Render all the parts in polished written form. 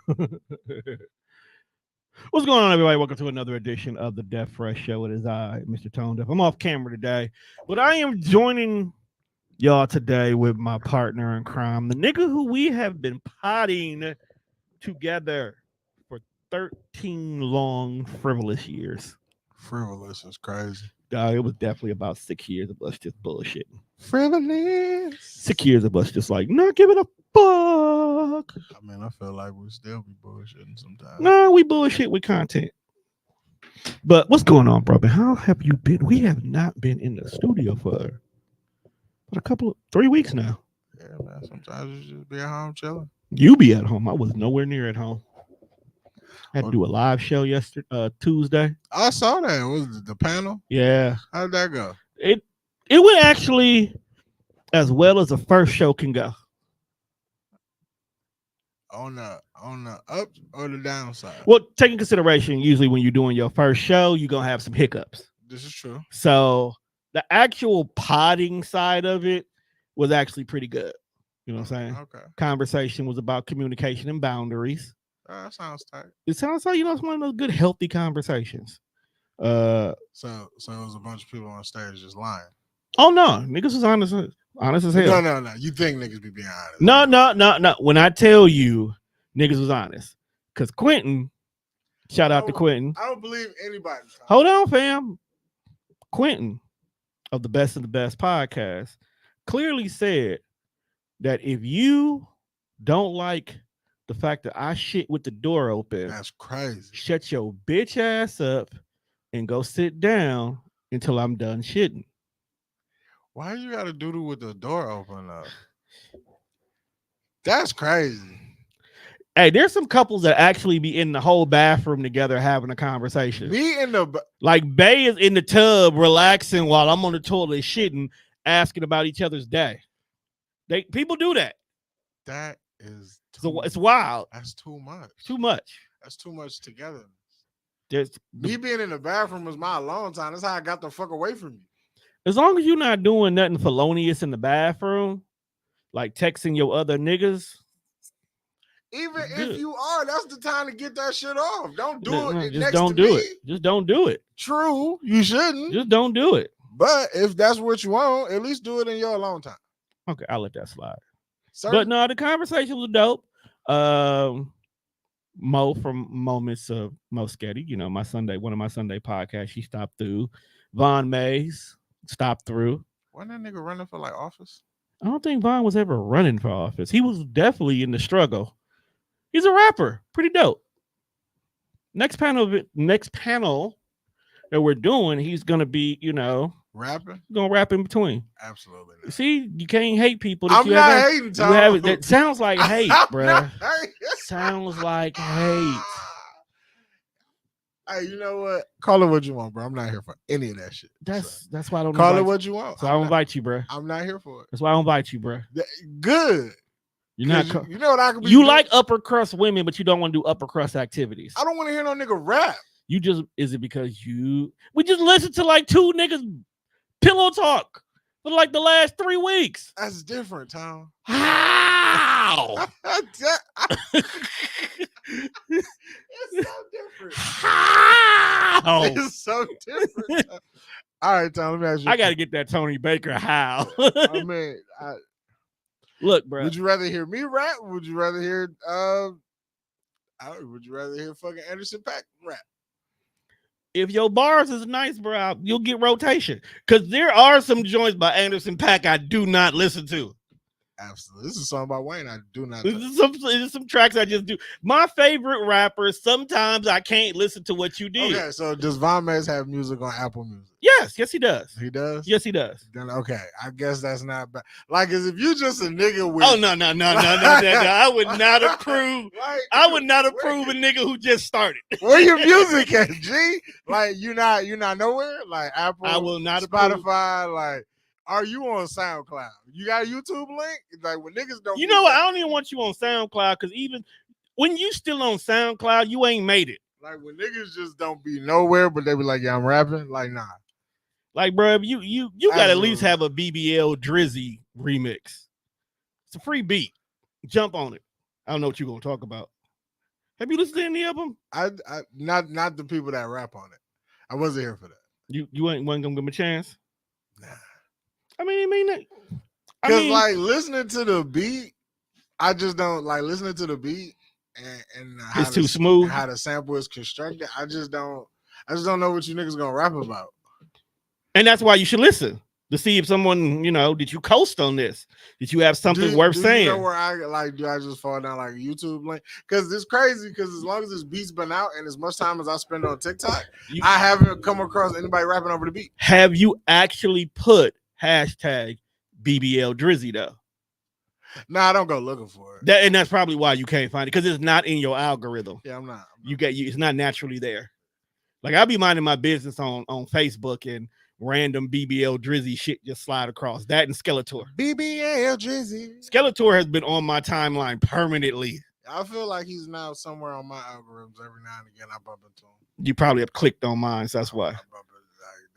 What's going on, everybody? Welcome to another edition of the Death Fresh Show. It is I, Mr. Tone Deaf. I'm off camera today, but I am joining y'all today with my partner in crime, the nigga who we have been potting together for 13 long, frivolous years. Frivolous is crazy. It was definitely about 6 years of us just bullshitting. Frivolous. 6 years of us just like not giving a fuck. I mean, I feel like we still be bullshitting sometimes. No, we bullshit with content. But what's going on, brother? How have you been? We have not been in the studio for a couple of 3 weeks now. Yeah, man. Sometimes you just be at home chilling. You be at home. I was nowhere near at home. I had to do a live show yesterday, Tuesday. I saw that. Was the panel? Yeah. How did that go? It went actually as well as the first show can go. On the up or the downside? Well, take in consideration, usually when you're doing your first show, you're gonna have some hiccups. This is true. So the actual potting side of it was actually pretty good. You know what I'm saying? Okay. Conversation was about communication and boundaries. That sounds tight. It sounds like, it's one of those good, healthy conversations. So it was a bunch of people on stage just lying. Oh no, niggas was honest as hell. No. You think niggas be being honest? No. When I tell you, niggas was honest, because Quentin, shout out to Quentin. I don't believe anybody. Hold on, fam. Quentin of the Best of the Best podcast clearly said that if you don't like the fact that I shit with the door open, that's crazy. Shut your bitch ass up and go sit down until I'm done shitting. Why you gotta do it with the door open up? That's crazy. Hey, there's some couples that actually be in the whole bathroom together having a conversation. Me in the like Bay is in the tub relaxing while I'm on the toilet shitting, asking about each other's day. People do that. That is it's wild. That's too much. Too much. That's too much together. Me being in the bathroom was my alone time. That's how I got the fuck away from you. As long as you're not doing nothing felonious in the bathroom, like texting your other niggas. Even if you are, that's the time to get that shit off. Don't do it. Just don't do it. Just don't do it. True, you shouldn't. Just don't do it. But if that's what you want, at least do it in your alone time. Okay, I'll let that slide. But no, the conversation was dope. Mo from Moments of Mo Sketty, one of my Sunday podcasts, she stopped through. Von Mays stopped through. Wasn't that nigga running for like office? I don't think Von was ever running for office. He was definitely in the struggle. He's a rapper. Pretty dope. Next panel that we're doing, he's gonna be, rapping. Gonna rap in between. Absolutely not. See, you can't hate people. I'm not hating, Tom. That sounds like hate, bro. Sounds like hate. Hey, you know what? Call it what you want, bro. I'm not here for any of that shit. That's why I don't call it what you want. So I don't invite you, bro. I'm not here for it. That's why I don't invite you, bro. Good. You're not. You know what I can be. You like upper crust women, but you don't want to do upper crust activities. I don't want to hear no nigga rap. Is it because we just listened to like two niggas pillow talk for like the last 3 weeks? That's different, Tom. How? It's so different. How? It's so different. All right, Tom. Let me ask you. I gotta get that Tony Baker. How? I mean, look, bro. Would you rather hear me rap? Would you rather hear? Would you rather hear fucking Anderson .Paak rap? If your bars is nice, bro, you'll get rotation. Because there are some joints by Anderson .Paak I do not listen to. Absolutely. This is a song by Wayne. I do not. This is some tracks I just do. My favorite rappers, sometimes I can't listen to what you did. Okay, so does Von Mays have music on Apple Music? Yes, he does. He does? Yes, he does. Then okay, I guess that's not bad. Like, as if you just a nigga with. Oh no. I would not approve. I would not approve a nigga who just started. Where your music at, G? Like, you're not nowhere. Like Apple. I will not Spotify. approve. Like, are you on SoundCloud? You got a YouTube link? Like, when niggas don't. You know what? I don't even want you on SoundCloud because even when you still on SoundCloud, you ain't made it. Like, when niggas just don't be nowhere, but they be like, yeah, I'm rapping. Like, nah. Like, bro, you got to at least have a BBL Drizzy remix. It's a free beat. Jump on it. I don't know what you're gonna talk about. Have you listened to any of them? I not the people that rap on it. I wasn't here for that. You wasn't gonna give them a chance? Nah. I mean, Because like listening to the beat, I just don't like listening to the beat and how it's too smooth. How the sample is constructed. I just don't know what you niggas gonna rap about. And that's why you should listen to see if someone, did you coast on this? Did you have something worth saying? You know where do I just fall down like a YouTube link? Because it's crazy. Because as long as this beat's been out and as much time as I spend on TikTok, I haven't come across anybody rapping over the beat. Have you actually put hashtag BBL Drizzy though? No, I don't go looking for it. And that's probably why you can't find it, because it's not in your algorithm. Yeah, I'm not. It's not naturally there. Like I'll be minding my business on Facebook and random BBL Drizzy shit just slide across that and Skeletor. BBL Drizzy. Skeletor has been on my timeline permanently. I feel like he's now somewhere on my algorithms. Every now and again, I bump into him. You probably have clicked on mine, so that's why.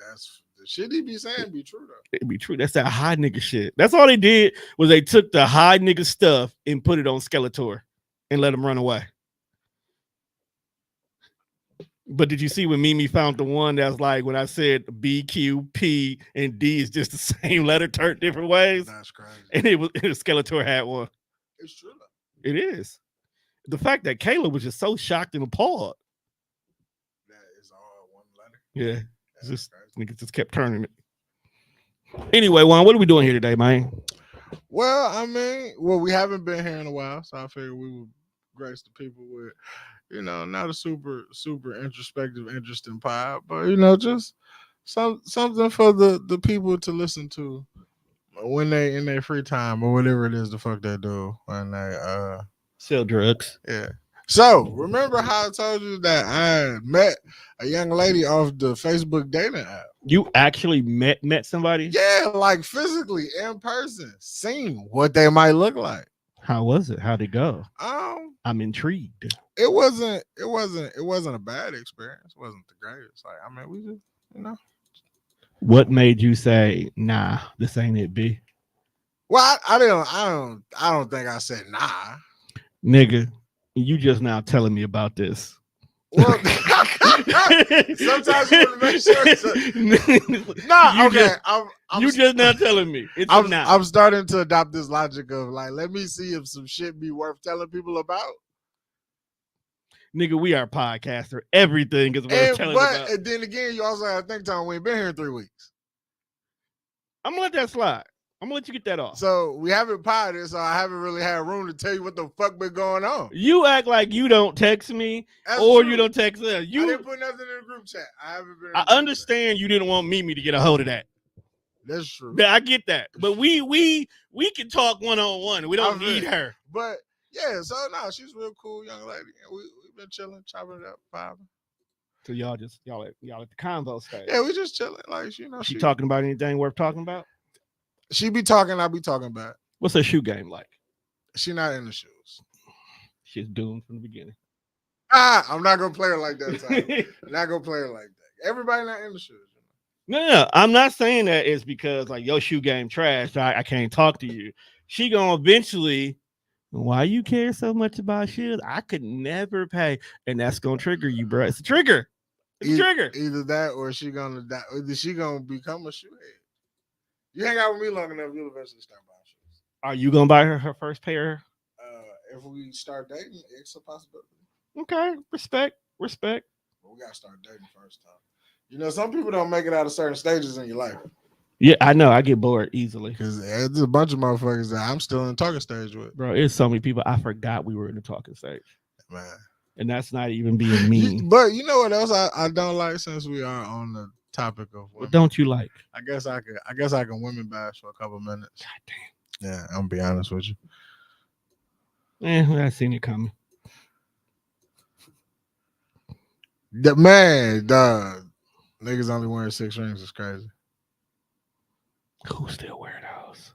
That's the shit he be saying be true though. It be true. That's that high nigga shit. That's all they did was they took the high nigga stuff and put it on Skeletor and let him run away. But did you see when Mimi found the one that's like when I said B, Q, P, and D is just the same letter turned different ways? That's crazy. And Skeletor had one. It's true though. It is. The fact that Kayla was just so shocked and appalled. That is all one letter. Yeah. Niggas just kept turning it. Anyway, Juan, what are we doing here today, man? Well, we haven't been here in a while, so I figured we would grace the people with, not a super, super introspective, interesting pod, but just something for the people to listen to when they in their free time or whatever it is the fuck they do when they sell drugs. Yeah. So remember how I told you that I met a young lady off the Facebook dating app? You actually met somebody? Yeah, like physically in person, seen what they might look like. How was it? How'd it go? I'm intrigued. It wasn't a bad experience. It wasn't the greatest. Like, we just, What made you say, nah, this ain't it, B? Well, I don't think I said nah. Nigga, you just now telling me about this. Well, sometimes you want to make sure. Nah, okay. You just now telling me. I'm starting to adopt this logic of like, let me see if some shit be worth telling people about. Nigga, we are podcaster. Everything is worth telling about. And then again, you also have to think, Tom, we ain't been here in 3 weeks. I'm gonna let that slide. I'm gonna let you get that off. So we haven't potted, so I haven't really had room to tell you what the fuck been going on. You act like you don't text me. Or you don't text us. I didn't put nothing in the group chat. I understand you didn't want Mimi to get a hold of that. That's true. I get that. But we can talk one-on-one. We don't need her. But yeah, so no, she's a real cool young lady. We've been chilling, chopping it up, vibing. So y'all at the convo stage. Yeah, we just chilling. Like, she talking about anything worth talking about? She be talking, I be talking about. What's her shoe game like? She not in the shoes. She's doomed from the beginning. I'm not gonna play her like that. I'm not gonna play her like that. Everybody not in the shoes. No, I'm not saying that it's because like your shoe game trash. I can't talk to you. She gonna eventually. Why you care so much about shoes? I could never pay, and that's gonna trigger you, bro. It's a trigger. Trigger. Either that, or she gonna die. Either she gonna become a shoe head. You hang out with me long enough, you'll eventually start buying shoes. Are you gonna buy her first pair? If we start dating, it's a possibility. Okay, respect. But we gotta start dating first, time. Some people don't make it out of certain stages in your life. Yeah, I know. I get bored easily because there's a bunch of motherfuckers that I'm still in the talking stage with. Bro, it's so many people I forgot we were in the talking stage, man. And that's not even being mean. But you know what else I don't like, since we are on the topic of women. What don't you like? I guess I can women bash for a couple minutes. God damn. Yeah, I'm gonna be honest with you. I seen it coming. The man, dog. Niggas only wearing 6 rings is crazy. Who still wear those?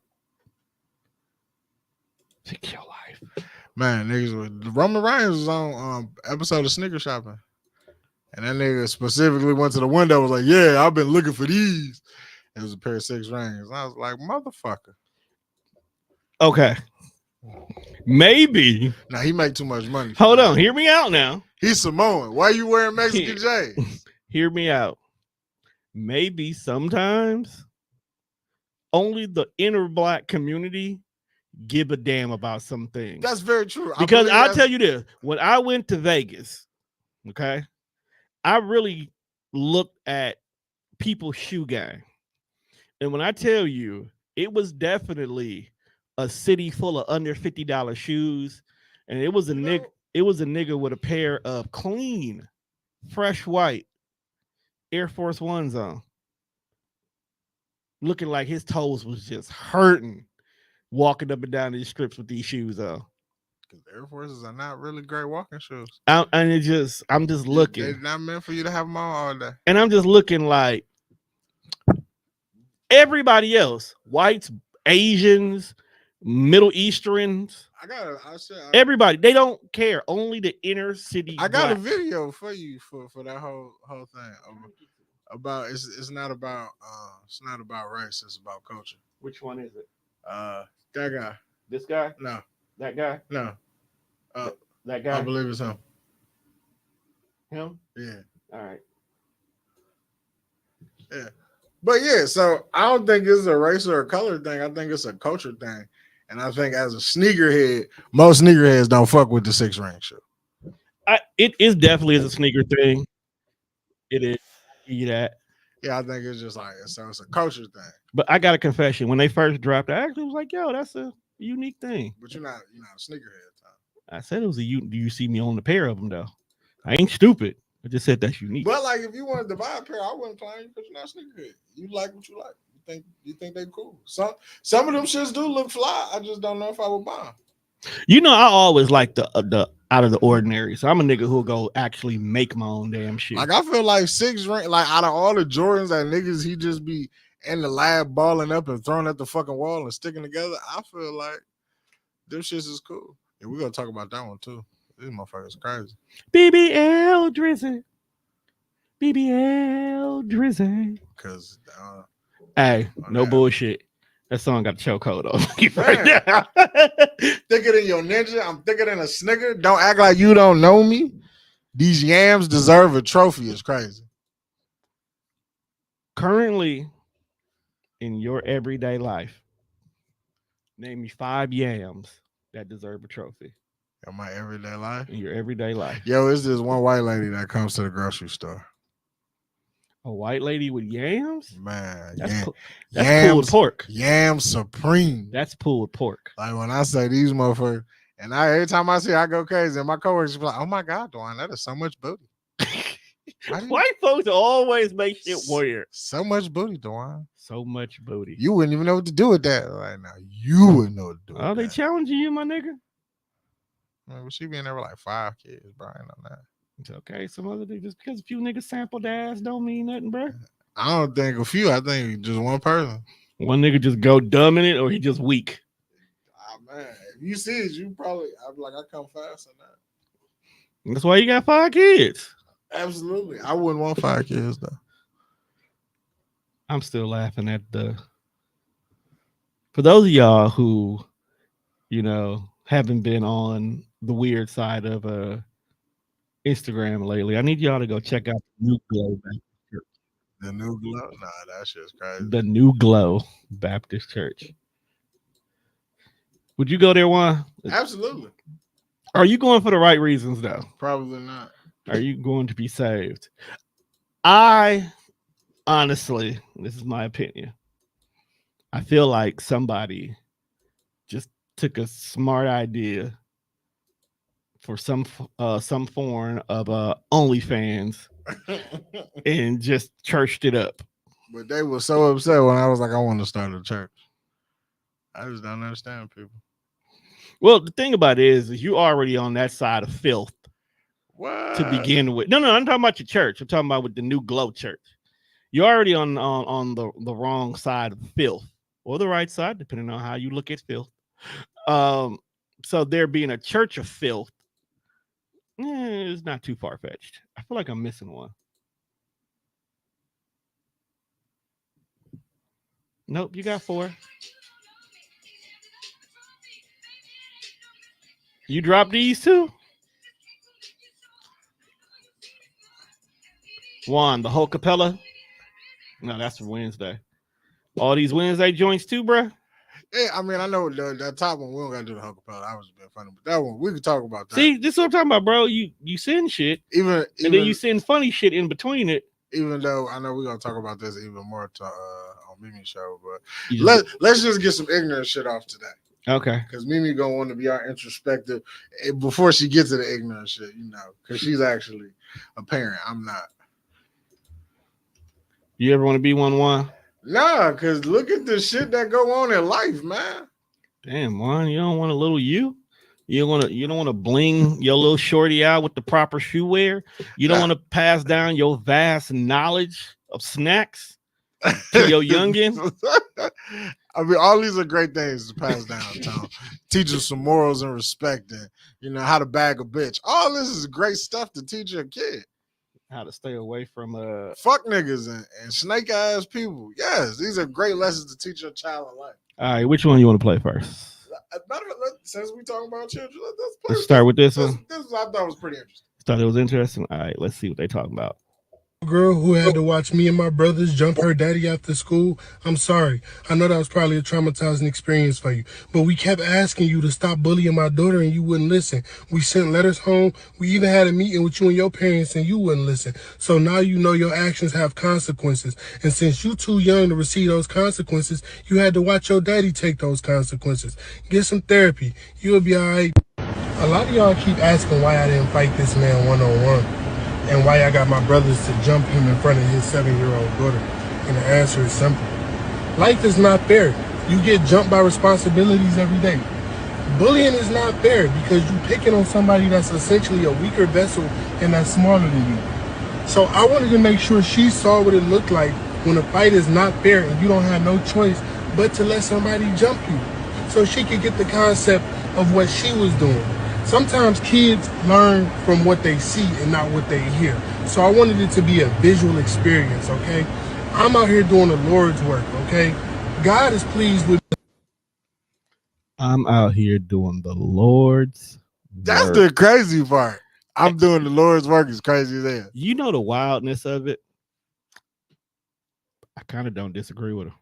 Fix your life. Man, niggas. Roman Reigns was on episode of Sneaker Shopping. And that nigga specifically went to the window, was like, yeah, I've been looking for these. It was a pair of 6 rings. And I was like, motherfucker. Okay. Maybe. Now he make too much money. for Hold that. on. Hear me out now. He's Samoan. Why you wearing Mexican J's? Hear me out. Maybe sometimes only the inner black community give a damn about some things. That's very true. Because I'll tell you this, when I went to Vegas, okay, I really looked at people's shoe game. And when I tell you, it was definitely a city full of under $50 shoes. And it was a nigga with a pair of clean, fresh white Air Force Ones on. Looking like his toes was just hurting walking up and down these strips with these shoes on. Because Air Forces are not really great walking shoes. I'm just looking. They're not meant for you to have them on all day. And I'm just looking like everybody else, whites, Asians, Middle Easterns. Everybody, they don't care. Only the inner city. I got a video for you for that whole thing. About it's not about race, it's about culture. Which one is it? That guy. This guy? No. That guy? No. That guy? I believe it's him. Him? Yeah. All right. Yeah. But yeah, so I don't think it's a race or a color thing. I think it's a culture thing. And I think as a sneakerhead, most sneakerheads don't fuck with the 6-ring shoe. It is definitely a sneaker thing. It is. That. Yeah, I think it's just like it's a culture thing. But I got a confession. When they first dropped, I actually was like, "Yo, that's a unique thing." But you're not a sneakerhead, Tom. I said it was a you. Do you see me on a pair of them though? I ain't stupid. I just said that's unique. But like, if you wanted to buy a pair, I wouldn't claim you because you're not a sneakerhead. You like what you like. You think they cool. Some of them shits do look fly. I just don't know if I would buy them. You know, I always like the out of the ordinary. So I'm a nigga who'll go actually make my own damn shit. Like I feel like 6-ring, like out of all the Jordans that niggas he just be in the lab balling up and throwing at the fucking wall and sticking together. I feel like them shits is cool. And we're gonna talk about that one too. These motherfuckers crazy. BBL Drizzy. BBL Drizzy. Cause hey, no bullshit. That song got a chokehold on me right now. Thicker than your ninja. I'm thicker than a Snicker. Don't act like you don't know me. These yams deserve a trophy. It's crazy. Currently, in your everyday life, name me 5 yams that deserve a trophy. In my everyday life? In your everyday life. Yo, it's this one white lady that comes to the grocery store. A white lady with yams? Man, that's yams, pulled pork. Yam supreme. That's pulled pork. Like when I say these motherfuckers, and every time I see it, I go crazy. And my coworkers be like, "Oh my god, Dwayne, that is so much booty." White folks always make shit weird. So much booty, Dwayne. So much booty. You wouldn't even know what to do with that right now. You wouldn't know what to do. Are they challenging you, my nigga? Man, well, she been there with like 5 kids, Brian, on that. It's okay. Some other niggas, just because a few niggas sampled ass don't mean nothing, bro. I don't think a few. I think just one person. One nigga just go dumb in it, or he just weak. Man, if you see it, you probably. I'm like, I come fast on that. That's why you got 5 kids. Absolutely, I wouldn't want 5 kids though. I'm still laughing at for those of y'all who, haven't been on the weird side of Instagram lately. I need y'all to go check out the New Glow Baptist Church. The New Glow? Nah, that shit's crazy. The New Glow Baptist Church. Would you go there, Juan? Absolutely. Are you going for the right reasons, though? Probably not. Are you going to be saved? I honestly, this is my opinion, I feel like somebody just took a smart idea for some form of OnlyFans and just churched it up. But they were so upset when I was like, I want to start a church. I just don't understand people. Well, the thing about it is you already on that side of filth. What? To begin with. No, I'm talking about your church. I'm talking about with the New Glow Church. You're already on the wrong side of filth, or the right side, depending on how you look at filth. So there being a church of filth, it's not too far-fetched. I feel like I'm missing one. Nope, you got 4. You drop these too? Juan, the whole Capella? No, that's for Wednesday. All these Wednesday joints too, bruh? Yeah, I mean, I know that top one we don't gotta do the Hulk Capella. I was being funny, but that one we could talk about that. See, this is what I'm talking about, bro. You send shit, and then you send funny shit in between it. Even though I know we're gonna talk about this even more on Mimi's show, but let's just get some ignorant shit off today. Okay. Because Mimi gonna want to be our introspective before she gets to the ignorant shit, you know, because she's actually a parent. I'm not. You ever want to be one? Nah, because look at the shit that go on in life, man. Damn, Juan, you don't want a little you? You don't want to bling your little shorty out with the proper shoe wear. You don't want to pass down your vast knowledge of snacks to your youngin. I mean, all these are great things to pass down, Tom. Teach them some morals and respect, and you know how to bag a bitch. All this is great stuff to teach your kid. How to stay away from fuck niggas and snake ass people. Yes, these are great lessons to teach your child in life. All right, which one you want to play first? Since we talking about children, let's start with this one. This I thought was pretty interesting. Thought it was interesting. All right, let's see what they talking about. Girl who had to watch me and my brothers jump her daddy after school. I'm sorry. I know that was probably a traumatizing experience for you, but we kept asking you to stop bullying my daughter and you wouldn't listen. We sent letters home. We even had a meeting with you and your parents and you wouldn't listen. So now you know your actions have consequences. And since you too young to receive those consequences, you had to watch your daddy take those consequences. Get some therapy. You'll be all right. A lot of y'all keep asking why I didn't fight this man one-on-one. And why I got my brothers to jump him in front of his 7-year-old daughter. And the answer is simple. Life is not fair. You get jumped by responsibilities every day. Bullying is not fair because you're picking on somebody that's essentially a weaker vessel and that's smaller than you. So I wanted to make sure she saw what it looked like when a fight is not fair and you don't have no choice but to let somebody jump you. So she could get the concept of what she was doing. Sometimes kids learn from what they see and not what they hear. So I wanted it to be a visual experience, okay? I'm out here doing the Lord's work, okay? God is pleased with me. I'm out here doing the Lord's That's the crazy part. I'm doing the Lord's work is crazy as hell. You know the wildness of it? I kind of don't disagree with him.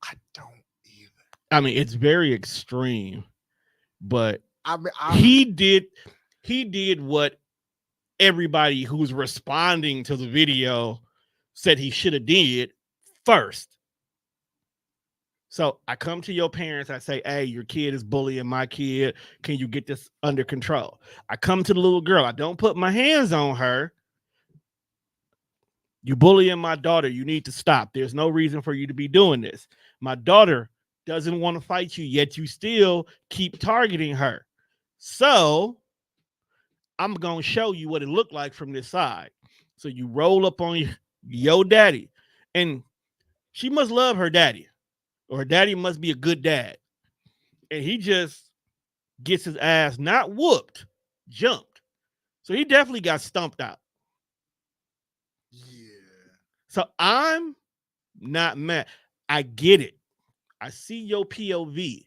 I don't either. I mean, it's very extreme, but I mean, he did what everybody who's responding to the video said he should have did first. So I come to your parents, I say, hey, your kid is bullying my kid. Can you get this under control? I come to the little girl. I don't put my hands on her. You bullying my daughter. You need to stop. There's no reason for you to be doing this. My daughter doesn't want to fight you, yet you still keep targeting her. So I'm going to show you what it looked like from this side. So you roll up on your daddy, and she must love her daddy, or her daddy must be a good dad. And he just gets his ass not whooped, jumped. So he definitely got stumped out. Yeah. So I'm not mad. I get it. I see your POV,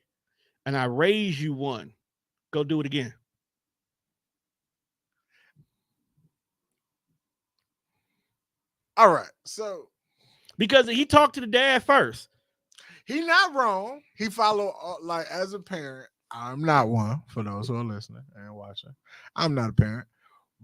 and I raise you one. Go do it again. All right. So because he talked to the dad first. He not wrong. He followed like as a parent. I'm not one for those who are listening and watching. I'm not a parent.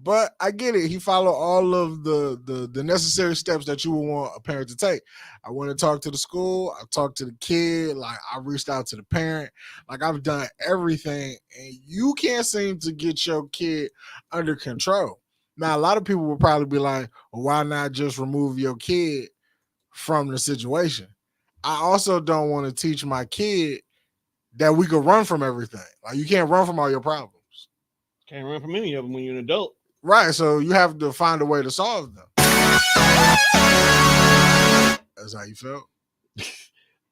But I get it. He followed all of the necessary steps that you would want a parent to take. I went to talk to the school. I talked to the kid. Like I reached out to the parent. Like I've done everything, and you can't seem to get your kid under control. Now, a lot of people will probably be like, well, why not just remove your kid from the situation? I also don't want to teach my kid that we could run from everything. Like you can't run from all your problems. Can't run from any of them when you're an adult. Right, so you have to find a way to solve them. That's how you felt?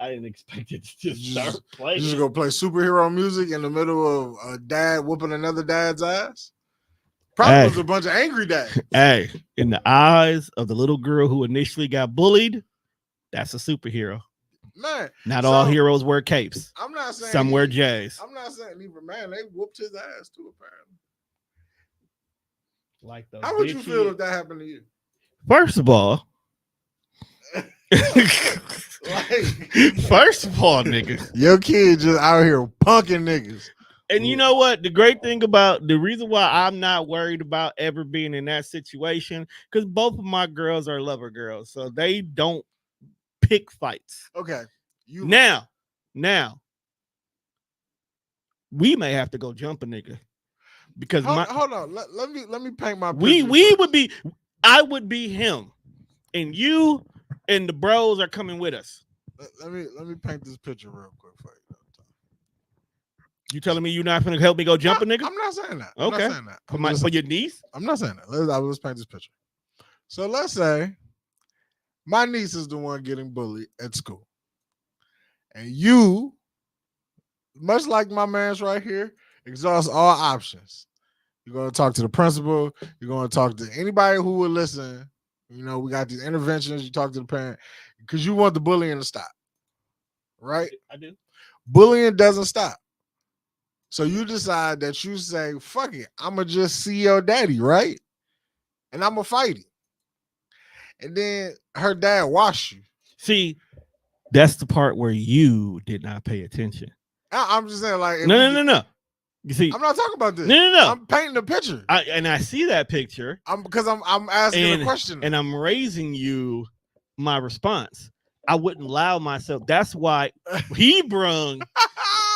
I didn't expect it to just start playing. You just go play superhero music in the middle of a dad whooping another dad's ass? Probably was a bunch of angry dads. Hey, in the eyes of the little girl who initially got bullied, that's a superhero. Man, Not all so, heroes wear capes. I'm not saying Some wear he- J's. I'm not saying even man, they whooped his ass too, apparently. Like the How would you feel bitchy- if that happened to you? First of all, first of all, nigga. Your kid just out here punking niggas. And you know what? The great thing about the reason why I'm not worried about ever being in that situation, because both of my girls are lover girls, so they don't pick fights. Okay. You Now, we may have to go jump a nigga because hold on. Let me paint my we picture would be, I would be him, and you and the bros are coming with us. Let me paint this picture real quick for you. You telling me you're not gonna help me go jump a nigga? I'm not saying that. Okay. I'm not saying that. For your niece? I'm not saying that. Let's paint this picture. So let's say my niece is the one getting bullied at school. And you, much like my man's right here, exhaust all options. You're going to talk to the principal. You're going to talk to anybody who will listen. You know, we got these interventions. You talk to the parent because you want the bullying to stop. Right? I do. Bullying doesn't stop. So you decide that you say, fuck it, I'm going to just see your daddy, right? And I'm going to fight him. And then her dad wash you. See, that's the part where you did not pay attention. I'm just saying, like, No. You see, I'm not talking about this. No. I'm painting a picture. I see that picture. Because I'm asking a question. And I'm raising you my response. I wouldn't allow myself. That's why he brung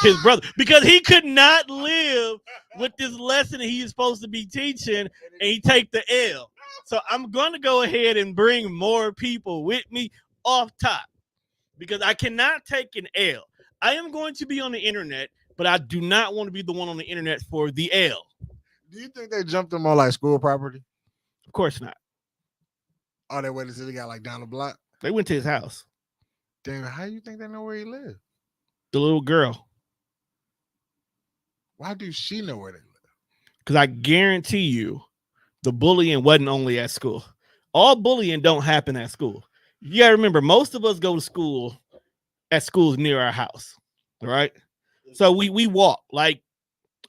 his brother, because he could not live with this lesson that he's supposed to be teaching, and he take the L. So I'm going to go ahead and bring more people with me off top, because I cannot take an L. I am going to be on the internet, but I do not want to be the one on the internet for the L. Do you think they jumped him on like school property? Of course not. Oh, they waited until he got like down the block? They went to his house. Damn, how do you think they know where he lived? The little girl. Why do she know where they live? Because I guarantee you the bullying wasn't only at school. All bullying don't happen at school. You gotta remember, most of us go to school at schools near our house. All right. So we walk, like,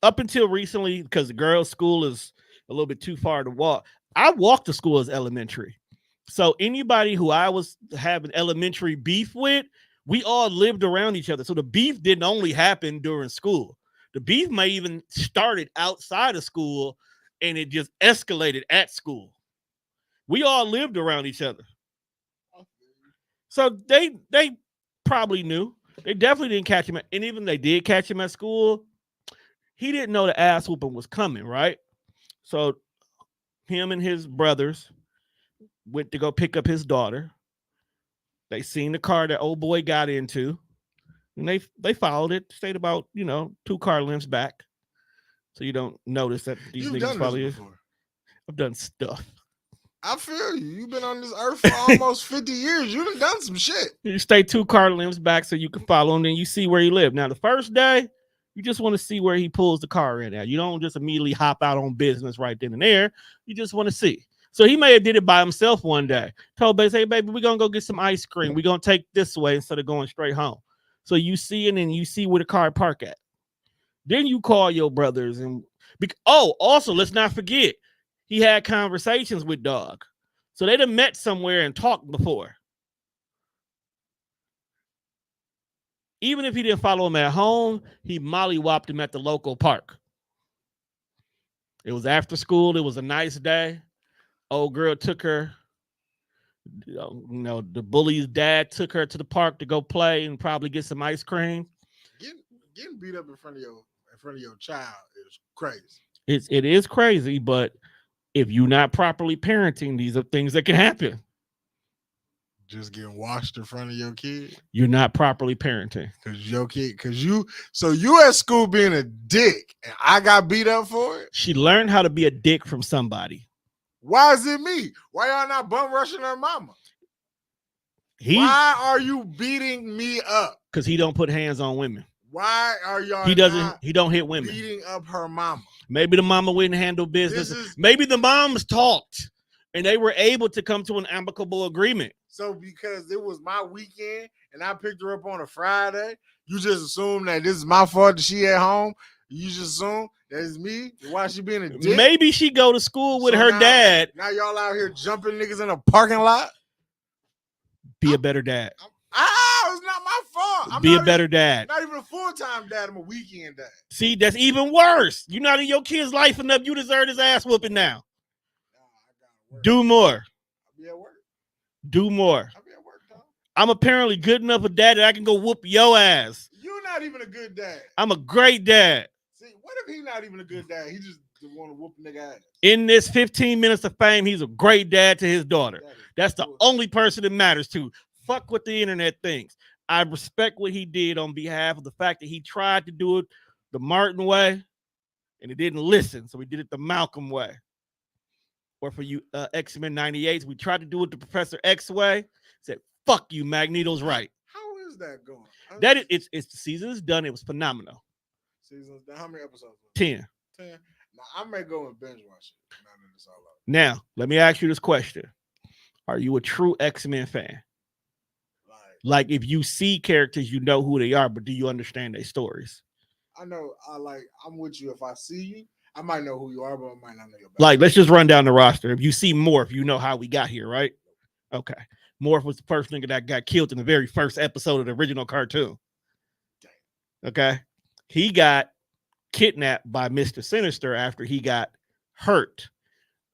up until recently, because the girls' school is a little bit too far to walk. I walked to school as elementary. So anybody who I was having elementary beef with, we all lived around each other. So the beef didn't only happen during school. The beef may even started outside of school, and it just escalated at school. We all lived around each other. So they probably knew. They definitely didn't catch him. And even they did catch him at school, he didn't know the ass whooping was coming, right? So him and his brothers went to go pick up his daughter. They seen the car that old boy got into, and they followed it, stayed about 2 car lengths back, so you don't notice that these niggas probably. I've done stuff. I feel you. You've been on this earth for almost 50 years. You done some shit. You stay 2 car lengths back so you can follow him, and you see where he lived. Now, the first day, you just want to see where he pulls the car in at. You don't just immediately hop out on business right then and there. You just want to see. So he may have did it by himself one day. Told baby, hey, baby, we're going to go get some ice cream. We're going to take this way instead of going straight home. So you see it, and you see where the car park at. Then you call your brothers. Also, let's not forget, he had conversations with Dog. So they'd have met somewhere and talked before. Even if he didn't follow him at home, he mollywopped him at the local park. It was after school. It was a nice day. Old girl took her. The bully's dad took her to the park to go play and probably get some ice cream. Getting beat up in front of your child is crazy. It is crazy, but if you're not properly parenting, these are things that can happen. Just getting washed in front of your kid. You're not properly parenting. So you at school being a dick and I got beat up for it? She learned how to be a dick from somebody. Why is it me? Why y'all not bum rushing her mama? Why are you beating me up? Because he don't put hands on women. Why are y'all he don't hit women. Beating up her mama? Maybe the mama wouldn't handle business. Maybe the moms talked and they were able to come to an amicable agreement. So because it was my weekend and I picked her up on a Friday, you just assume that this is my fault that she at home. You just assume that it's me. Why she being a dick? Maybe she go to school with So her now- dad. Now y'all out here jumping niggas in a parking lot. Be a better dad. It's not my fault. I'm Be a not better dad. Not even a full-time dad. I'm a weekend dad. See, that's even worse. You're not in your kid's life enough. You deserve his ass whooping now. Nah, I gotta work. Do more. I'll be at work. Do more. I'll be at work, dog. I'm apparently good enough a dad that I can go whoop your ass. You're not even a good dad. I'm a great dad. See, what if he's not even a good dad? He just want to whoop a nigga ass. In this 15 minutes of fame, he's a great dad to his daughter. That is That's the bullshit. only person that matters to. Fuck what the internet thinks. I respect what he did on behalf of the fact that he tried to do it the Martin way and he didn't listen. So he did it the Malcolm way. Or for you X-Men 98s, we tried to do it the Professor X way. Said, fuck you, Magneto's right. How is that going? That is, it's the season is done. It was phenomenal. Seasons. How many episodes? 10. 10. Now I may go and binge watch it. Now that it's all out. Now, let me ask you this question. Are you a true X-Men fan? Like, if you see characters, you know who they are, but do you understand their stories? I know. I'm with you. If I see you, I might know who you are, but I might not know your background. Like, let's just run down the roster. If you see Morph, you know how we got here, right? Okay. Morph was the first nigga that got killed in the very first episode of the original cartoon. Okay. He got kidnapped by Mr. Sinister after he got hurt.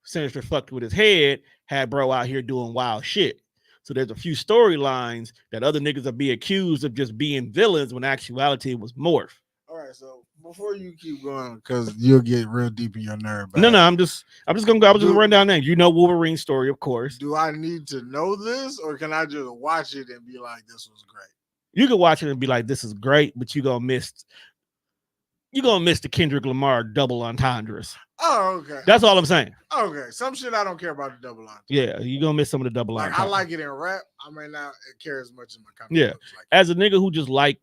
Sinister fucked with his head, had bro out here doing wild shit. So there's a few storylines that other niggas are being accused of just being villains when actuality it was Morph. All right, so before you keep going, because you'll get real deep in your nerd. No, I'm just gonna go. I was just run down names. You know Wolverine's story, of course. Do I need to know this, or can I just watch it and be like, "This was great"? You can watch it and be like, "This is great," but you're gonna miss the Kendrick Lamar double entendres. Oh, okay. That's all I'm saying. Okay, some shit I don't care about the double line. Yeah, you're gonna miss some of the double Like entendres. I like it in rap. I may not care as much in my comic Yeah. books. Like, As a nigga who just like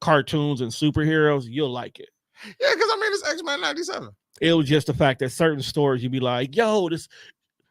cartoons and superheroes, you'll like it. yeah, because I mean it's X-Men 97. It was just the fact that certain stories you'd be like, yo, this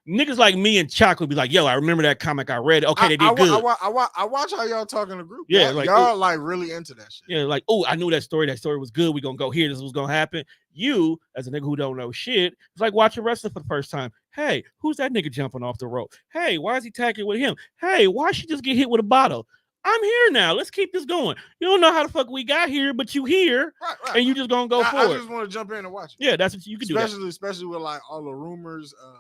niggas like me and Chuck would be like, yo, I remember that comic I read. Okay, they did good. I watch how y'all talk in the group. Yeah, y'all, like, y'all like really into that shit. Yeah, like, oh, I knew that story. That story was good. We're gonna go here. This was gonna happen. You, as a nigga who don't know shit, it's like watching wrestling for the first time. Hey, who's that nigga jumping off the rope? Hey, why is he tagging with him? Hey, why she just get hit with a bottle? I'm here now. Let's keep this going. You don't know how the fuck we got here, but you here, Right. and you just gonna go I forward. just want to jump in and watch it. Yeah, that's what you can do. Especially with like all the rumors of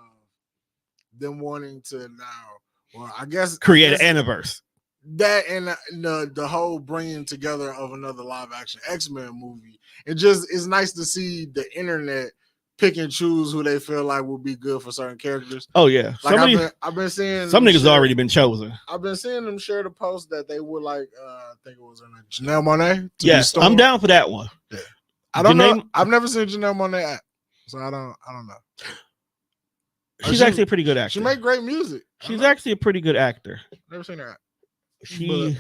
them wanting to now. Well, I guess Create an universe. That and the whole bringing together of another live action X-Men movie. It just it's nice to see the internet pick and choose who they feel like will be good for certain characters. Oh yeah, Like I've been seeing some them niggas already been chosen. I've been seeing them share the post that they would like. I think it was Janelle Monáe. Yes, I'm down for that one. Yeah. I don't know. Janae- I've never seen Janelle Monáe act, so I don't know. She's actually a pretty good actor. She make great music. She's actually a pretty good actor. Never seen her act. She,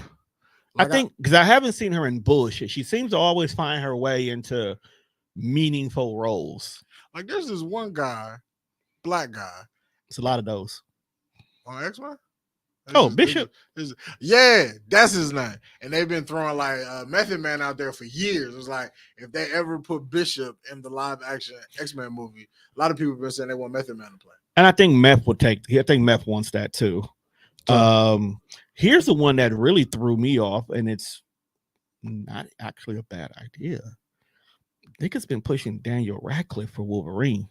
Like I think, because I haven't seen her in bullshit. She seems to always find her way into meaningful roles. like there's this one guy, black guy It's a lot of those. on X-Men. Oh, Bishop. Yeah, that's his name. And they've been throwing like Method Man out there for years. It's like if they ever put Bishop in the live action X-Men movie, a lot of people have been saying they want Method Man to play. And I think Meth would take. I think Meth wants that too. Here's the one that really threw me off, and it's not actually a bad idea. Niggas been pushing Daniel Radcliffe for Wolverine.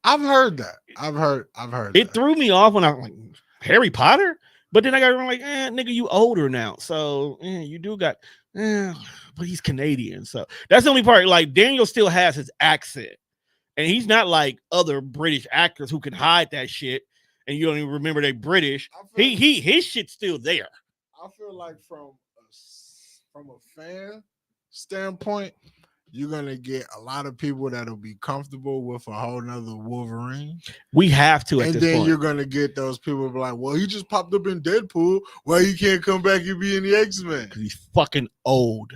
I've heard that. I've heard It that. threw me off when I was like, Harry Potter? But then I got like, nigga, you older now. So you do got, but he's Canadian. So that's the only part. Like Daniel still has his accent. And he's not like other British actors who can hide that shit. And you don't even remember they British. His shit's still there. I feel like from a fan standpoint, you're gonna get a lot of people that'll be comfortable with a whole nother Wolverine. We have to at And this then point. you're gonna get those people be like, well, he just popped up in Deadpool. Why he can't come back and be in the X-Men? Because he's fucking old.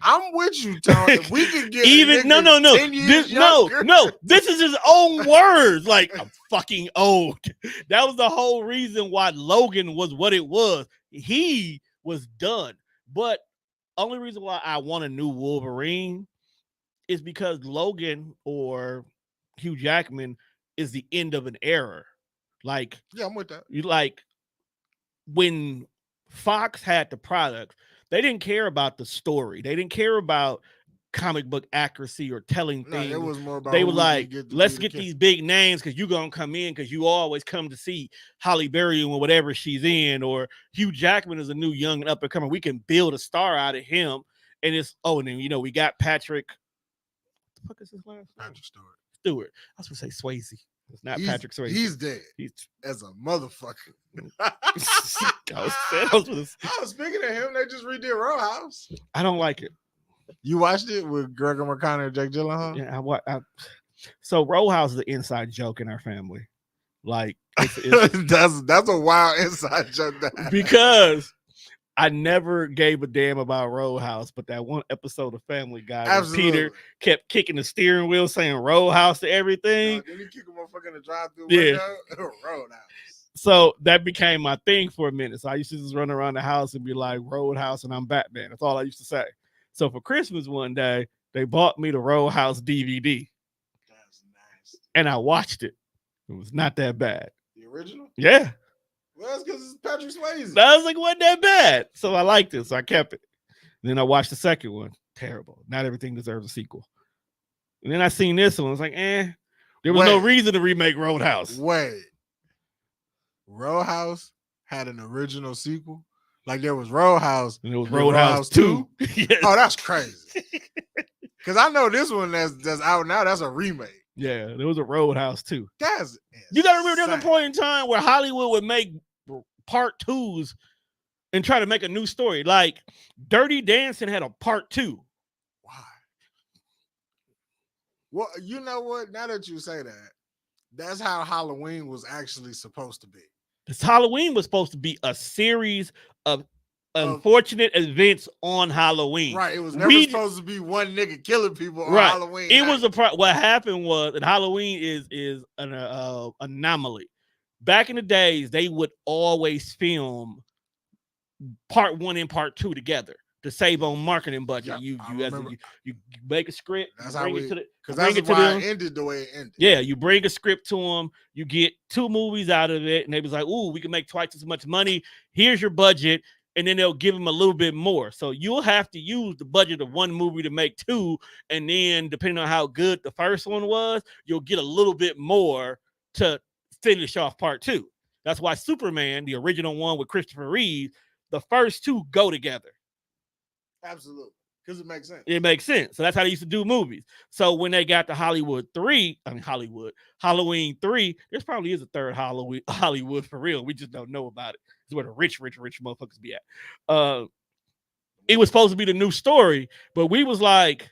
I'm with you, Tom. If we could get Even no. 10 years younger. No. This is his own words. Like I'm fucking old. That was the whole reason why Logan was what it was. He was done. But only reason why I want a new Wolverine is because Logan or Hugh Jackman is the end of an era. Like, Yeah, I'm with that. you like when Fox had the product, they didn't care about the story. They didn't care about comic book accuracy or telling No, things. it was more about They who were we can like, get to let's be get the these big names because you're gonna come in because you always come to see Halle Berry or whatever she's in, or Hugh Jackman is a new young and up and coming. We can build a star out of him. And it's and then we got Patrick. What the fuck is his last name? Patrick Stewart. Stewart. I was gonna say Swayze. It's not Patrick Swayze. He's dead He's as a motherfucker. Speaking of him, they just redid Roadhouse. I don't like it. You watched it with Gregor McConnell and Jake Gyllenhaal? Yeah, so Roadhouse is an inside joke in our family. Like it's that's a wild inside joke. because I never gave a damn about Roadhouse, but that one episode of Family Guy, where Peter kept kicking the steering wheel, saying Roadhouse to everything. Did he kick a motherfucker in the drive-through window? Roadhouse. So that became my thing for a minute. So I used to just run around the house and be like, Roadhouse and I'm Batman. That's all I used to say. So for Christmas one day, they bought me the Roadhouse DVD. That's nice. And I watched it. It was not that bad. The original? Yeah. Well, that's because it's Patrick Swayze. I was like, wasn't that bad? So I liked it. So I kept it. And then I watched the second one. Terrible. Not everything deserves a sequel. And then I seen this one. I was like, there was no reason to remake Roadhouse. Wait. Roadhouse had an original sequel? Like there was Roadhouse. And it was Roadhouse 2. Yes. Oh, that's crazy. Because I know this one that's out now, that's a remake. Yeah, there was a Roadhouse 2. That's you got to remember there's a point in time where Hollywood would make part 2s and try to make a new story. Like Dirty Dancing had a part 2. Why? Well, you know what? Now that you say that, that's how Halloween was actually supposed to be. This Halloween was supposed to be a series of unfortunate events on Halloween. Right. It was never supposed to be one nigga killing people on Halloween. It was what happened was that Halloween is an anomaly. Back in the days, they would always film part 1 and part 2 together to save on marketing budget. You make a script. That's how we, because that's why it ended the way it ended. Yeah, you bring a script to them, you get 2 movies out of it, and they was like, "Ooh, we can make twice as much money. Here's your budget." And then they'll give them a little bit more. So you'll have to use the budget of 1 movie to make 2. And then depending on how good the first one was, you'll get a little bit more to finish off part 2. That's why Superman, the original one with Christopher Reeve, the first 2 go together. Absolutely. Because it makes sense. It makes sense. So that's how they used to do movies. So when they got to Halloween 3, there's probably is a third Hollywood for real. We just don't know about it. It's where the rich motherfuckers be at. It was supposed to be the new story, but we was like,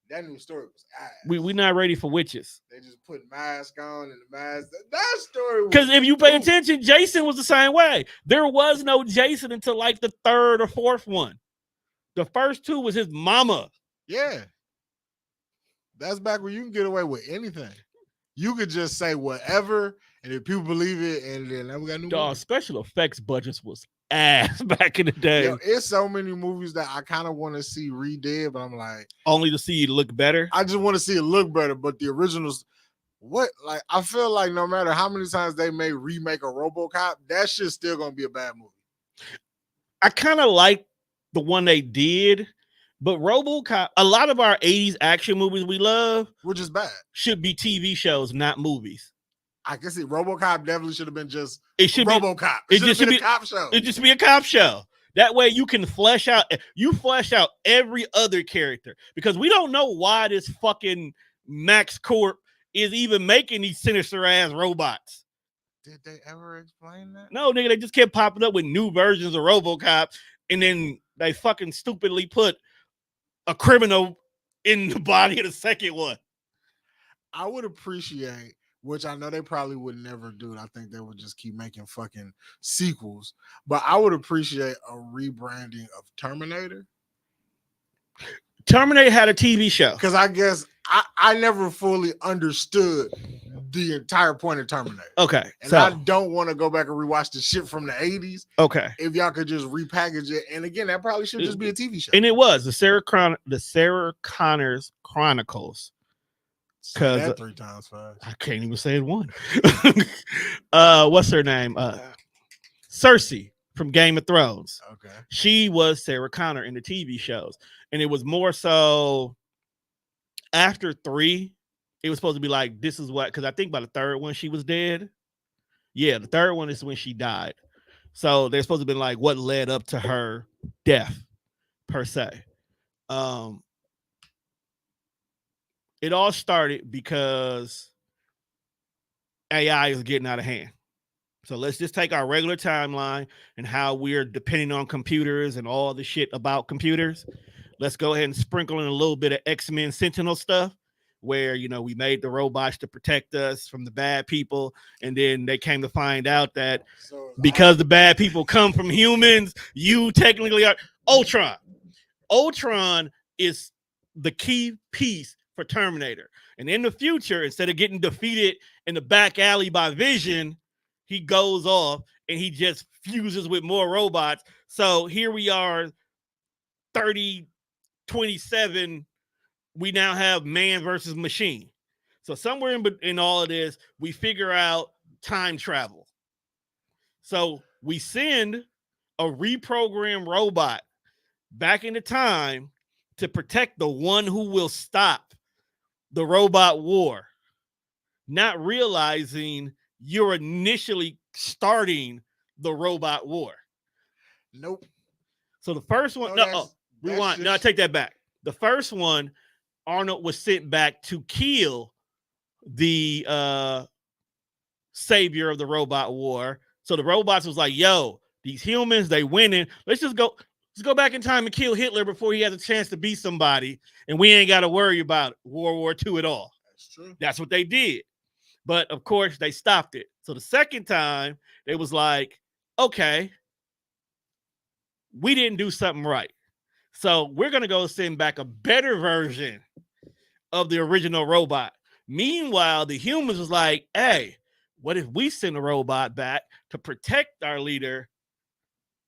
that new story was ass. We not ready for witches. They just put mask on and the mask. That story. Because if you pay attention, Jason was the same way. There was no Jason until like the 3rd or 4th one. The first 2 was his mama. Yeah. That's back when you can get away with anything. You could just say whatever, and if people believe it, and then now we got new movies. Special effects budgets was ass back in the day. Yo, it's so many movies that I kind of want to see redid, but I'm like, only to see it look better. I just want to see it look better, but the originals, I feel like no matter how many times they may remake a RoboCop, that shit's still gonna be a bad movie. I kind of like the one they did, but RoboCop, a lot of our 80s action movies we love, which is bad, should be TV shows, not movies. I can see RoboCop definitely should have been just RoboCop. It just should be a cop show. It just be a cop show. That way you can flesh out every other character, because we don't know why this fucking Max Corp is even making these sinister ass robots. Did they ever explain that? No, nigga, they just kept popping up with new versions of RoboCop, and then they fucking stupidly put a criminal in the body of the second one. I would appreciate, which I know they probably would never do. I think they would just keep making fucking sequels. But I would appreciate a rebranding of Terminator. Terminator had a TV show. Because I guess I never fully understood the entire point of Terminator. Okay, And so I don't want to go back and rewatch the shit from the 80s. okay, If y'all could just repackage it. And again, that probably should just be a TV show. and it was the Sarah Connors Chronicles. Say 'cause, that 3 times fast. I can't even say it one. What's her name? Cersei from Game of Thrones. Okay. She was Sarah Connor in the TV shows, and it was more so after 3. It was supposed to be like, this is what, because I think by the 3rd one she was dead. Yeah, the 3rd one is when she died. So they're supposed to be like what led up to her death, per se. It all started because AI is getting out of hand. So let's just take our regular timeline and how we're depending on computers and all the shit about computers. Let's go ahead and sprinkle in a little bit of X-Men Sentinel stuff, where, you know, we made the robots to protect us from the bad people. And then they came to find out that because the bad people come from humans, you technically are Ultron. Ultron is the key piece for Terminator. And in the future, instead of getting defeated in the back alley by Vision, he goes off and he just fuses with more robots. So here we are, 3027. We now have man versus machine. So somewhere in all of this, we figure out time travel. So we send a reprogrammed robot back into time to protect the one who will stop the robot war, not realizing you're initially starting the robot war. Nope. So the first one, rewind. No, I take that back. The first one, Arnold was sent back to kill the savior of the robot war. So the robots was like, yo, these humans, they winning. Let's go back in time and kill Hitler before he has a chance to be somebody. And we ain't got to worry about World War II at all. That's true. That's what they did. But of course, they stopped it. So the second time, they was like, okay, we didn't do something right. So we're going to go send back a better version of the original robot. Meanwhile, the humans was like, hey, what if we send a robot back to protect our leader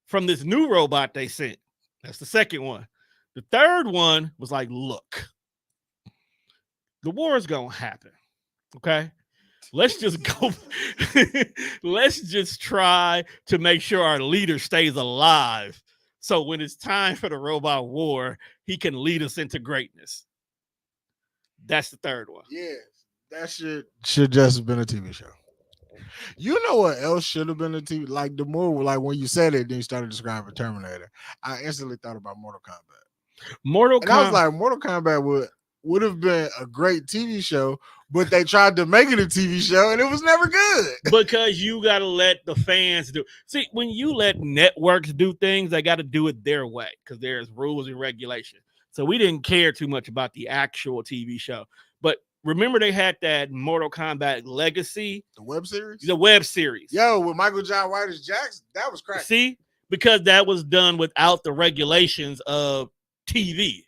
from this new robot they sent? That's the second one. The third one was like, look, the war is going to happen. Okay. Let's just go. Let's just try to make sure our leader stays alive. So when it's time for the robot war, he can lead us into greatness. That's the third one. Yeah, that shit should just have been a TV show. You know what else should have been a TV? Like the more, like when you said it, then you started describing Terminator. I instantly thought about Mortal Kombat. And I was like, Mortal Kombat would have been a great TV show, but they tried to make it a TV show and it was never good. Because you got to let the fans do. See, when you let networks do things, they got to do it their way because there's rules and regulations. So we didn't care too much about the actual TV show. But remember, they had that Mortal Kombat Legacy, the web series. Yo, with Michael John White as Jax, that was crazy. See, because that was done without the regulations of TV.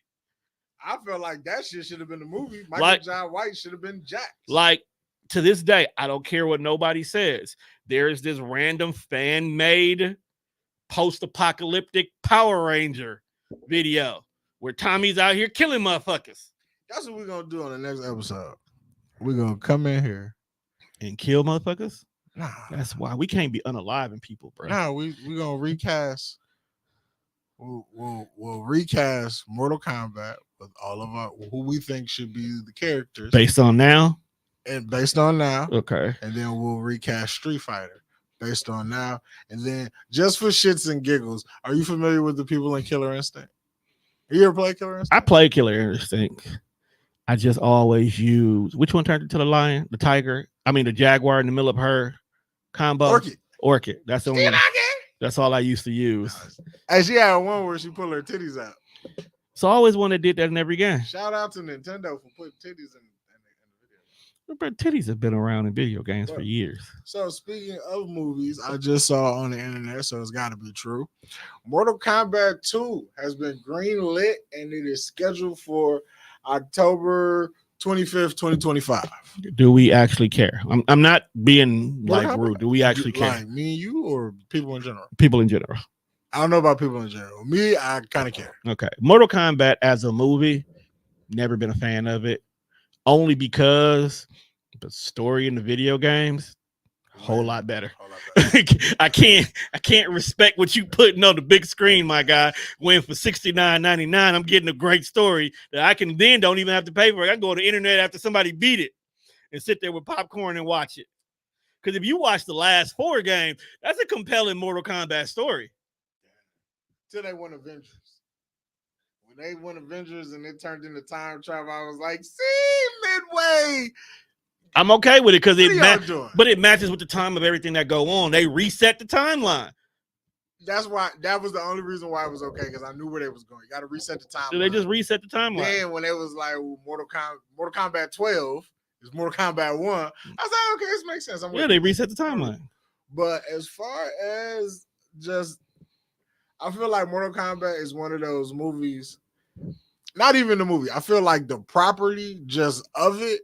I felt like that shit should have been the movie. Michael John White should have been Jax. Like, to this day, I don't care what nobody says. There is this random fan-made post-apocalyptic Power Ranger video where Tommy's out here killing motherfuckers. That's what we're going to do on the next episode. We're going to come in here and kill motherfuckers? Nah. That's why we can't be unaliving people, bro. Nah, we're going to recast. We'll recast Mortal Kombat with all of our who we think should be the characters based on now. Okay. And then we'll recast Street Fighter based on now. And then just for shits and giggles, are you familiar with the people in Killer Instinct? You ever play Killer Instinct? I play Killer Instinct. I just always use which one turned into the lion, the tiger. I mean the jaguar in the middle of her combo. Orchid. That's the one. That's all I used to use. And she had one where she pulled her titties out. So I always wanted to did that in every game. Shout out to Nintendo for putting titties in the video. But titties have been around in video games for years. So speaking of movies, I just saw on the internet, so it's got to be true. Mortal Kombat 2 has been greenlit, and it is scheduled for October 25th, 2025. Do we actually care? I'm not being Mortal like Kombat? rude. Do we actually care? Like me and you or people in general? People in general. I don't know about people in general. Me, I kind of care. Okay. Mortal Kombat as a movie, never been a fan of it. Only because the story in the video games, whole lot better. I can't respect what you putting on the big screen, my guy. When for $69.99, I'm getting a great story that I can then don't even have to pay for it. I can go to the internet after somebody beat it and sit there with popcorn and watch it. Because if you watch the last 4 games, that's a compelling Mortal Kombat story. Till they won Avengers. When they won Avengers and it turned into time travel, I was like, see, Midway. I'm okay with it because But it matches with the time of everything that go on. They reset the timeline. That's why that was the only reason why it was okay, because I knew where they was going. You got to reset the timeline. So they just reset the timeline. Then when it was like Mortal Kombat 12 is Mortal Kombat 1, I was like, okay, this makes sense. They reset the timeline. But as far as just, I feel like Mortal Kombat is one of those movies, not even the movie. I feel like the property just of it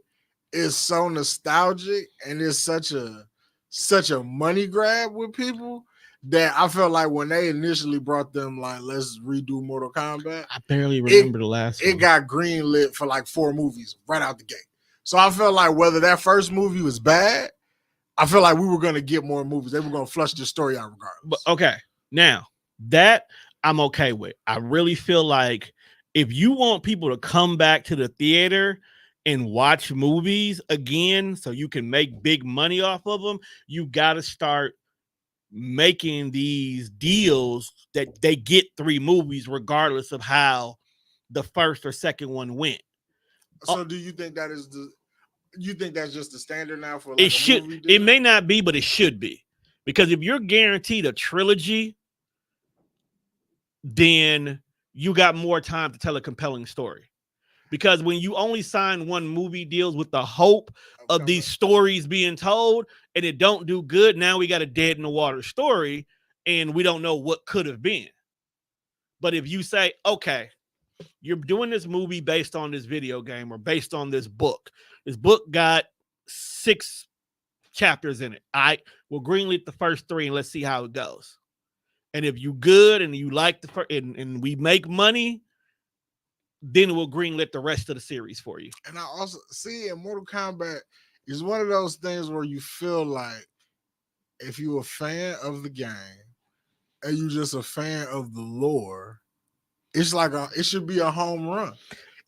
is so nostalgic and it's such a money grab with people that I felt like when they initially brought them, like, let's redo Mortal Kombat, I barely remember the last one. It got greenlit for like 4 movies right out the gate. So I felt like whether that first movie was bad, I feel like we were going to get more movies. They were going to flush the story out regardless. But okay, now that I'm okay with. I really feel like if you want people to come back to the theater and watch movies again so you can make big money off of them, you got to start making these deals that they get 3 movies regardless of how the first or second one went. So do you think that is you think that's just the standard now for like it should movie deal? It may not be, but it should be, because if you're guaranteed a trilogy, then you got more time to tell a compelling story. Because when you only sign 1 movie deals with the hope of these stories being told and it don't do good, now we got a dead in the water story and we don't know what could have been. But if you say, okay, you're doing this movie based on this video game or based on this book got 6 chapters in it. We'll greenlit the first 3 and let's see how it goes. And if you good and you like the first and we make money, then we'll greenlit the rest of the series for you. And I also see in Mortal Kombat is one of those things where you feel like if you're a fan of the game and you just a fan of the lore, it's like it should be a home run.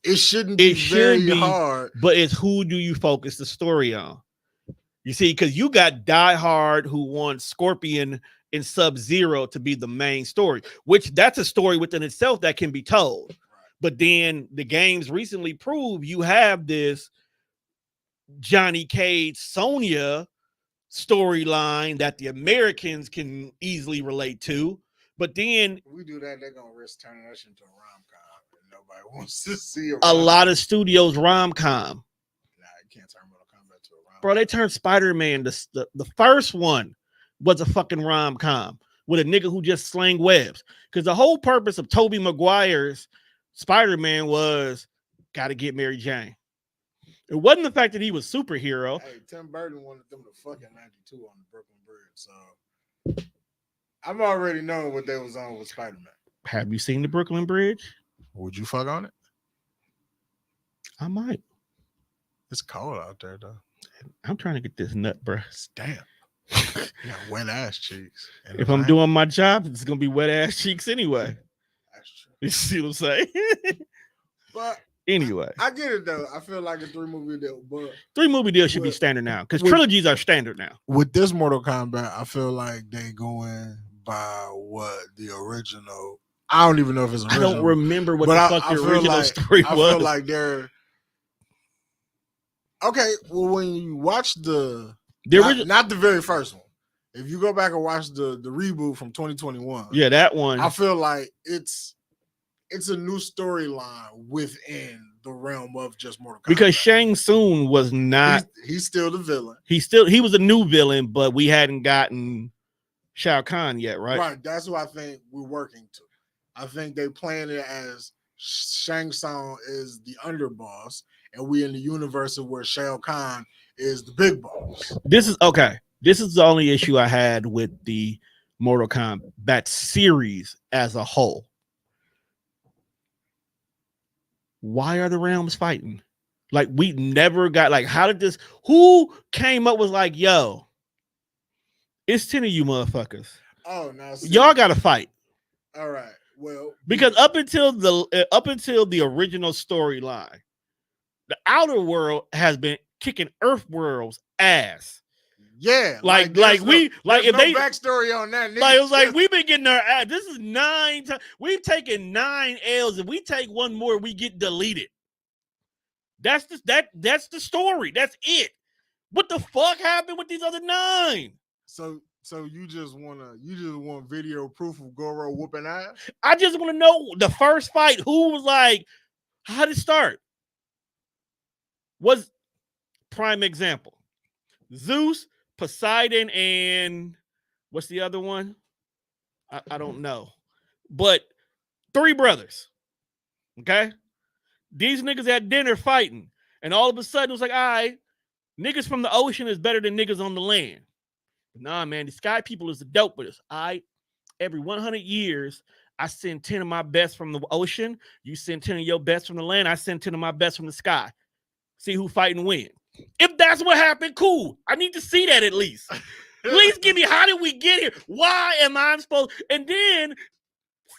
It shouldn't be very hard. But it's who do you focus the story on? You see, because you got Die Hard who wants Scorpion and Sub-Zero to be the main story, which that's a story within itself that can be told. But then the games recently prove you have this Johnny Cage, Sonya storyline that the Americans can easily relate to. But then if we do that, they're gonna risk turning us into a rom-com, and nobody wants to see a lot of studios rom-com. Nah, you can't turn Mortal Kombat to a rom-com. Bro, they turned Spider-Man. The first one was a fucking rom-com with a nigga who just slang webs. Because the whole purpose of Tobey Maguire's Spider-Man was got to get Mary Jane. It wasn't the fact that he was superhero. Hey, Tim Burton wanted them to fuck in 92 on the Brooklyn Bridge, so I'm already knowing what they was on with Spider-Man. Have you seen the Brooklyn Bridge? Would you fuck on it? I might. It's cold out there, though. I'm trying to get this nut, bro. Damn. You got wet ass cheeks. If I'm doing my job, it's gonna be wet ass cheeks anyway. That's true. You see what I'm saying? But anyway, I get it though. I feel like a 3-movie deal, but 3-movie deal should be standard now because trilogies are standard now. With this Mortal Kombat, I feel like they going by what the original. I don't even know if it's original. I don't remember what the fuck the original story was. I feel like they're okay. Well, when you watch not the very first one, if you go back and watch the reboot from 2021, yeah, that one, I feel like it's a new storyline within the realm of just Mortal Kombat. Because Shang Tsung was not. He's still the villain. He was a new villain, but we hadn't gotten Shao Kahn yet, right? Right. That's what I think we're working to. I think they plan it as Shang Tsung is the underboss, and we in the universe of where Shao Kahn is the big boss. This is okay. This is the only issue I had with the Mortal Kombat series as a whole. Why are the realms fighting? Like, we never got, like, how did this, who came up with like, yo, it's 10 of you motherfuckers. Oh, now see, Y'all gotta fight. all right. Well, Because up until the original storyline, the outer world has been kicking Earthworld's ass. yeah, Like there's we like if no they backstory on that. like it was like Niggas we've been getting our ass. This is 9 times. We've taken 9 L's. If we take one more, we get deleted. That's the story. That's it. What the fuck happened with these other 9? So you just want video proof of Goro whooping ass? I just want to know the first fight. Who was like, how did it start? Was prime example. Zeus, Poseidon, and what's the other one? I don't know. But 3 brothers. Okay? These niggas at dinner fighting. And all of a sudden it was like, all right, niggas from the ocean is better than niggas on the land. Nah, man, the sky people is the dope with us. Every 100 years, I send 10 of my best from the ocean. You send 10 of your best from the land. I send 10 of my best from the sky. See who fight and win. If that's what happened, cool. I need to see that at least. At least give me, how did we get here? Why am I supposed? And then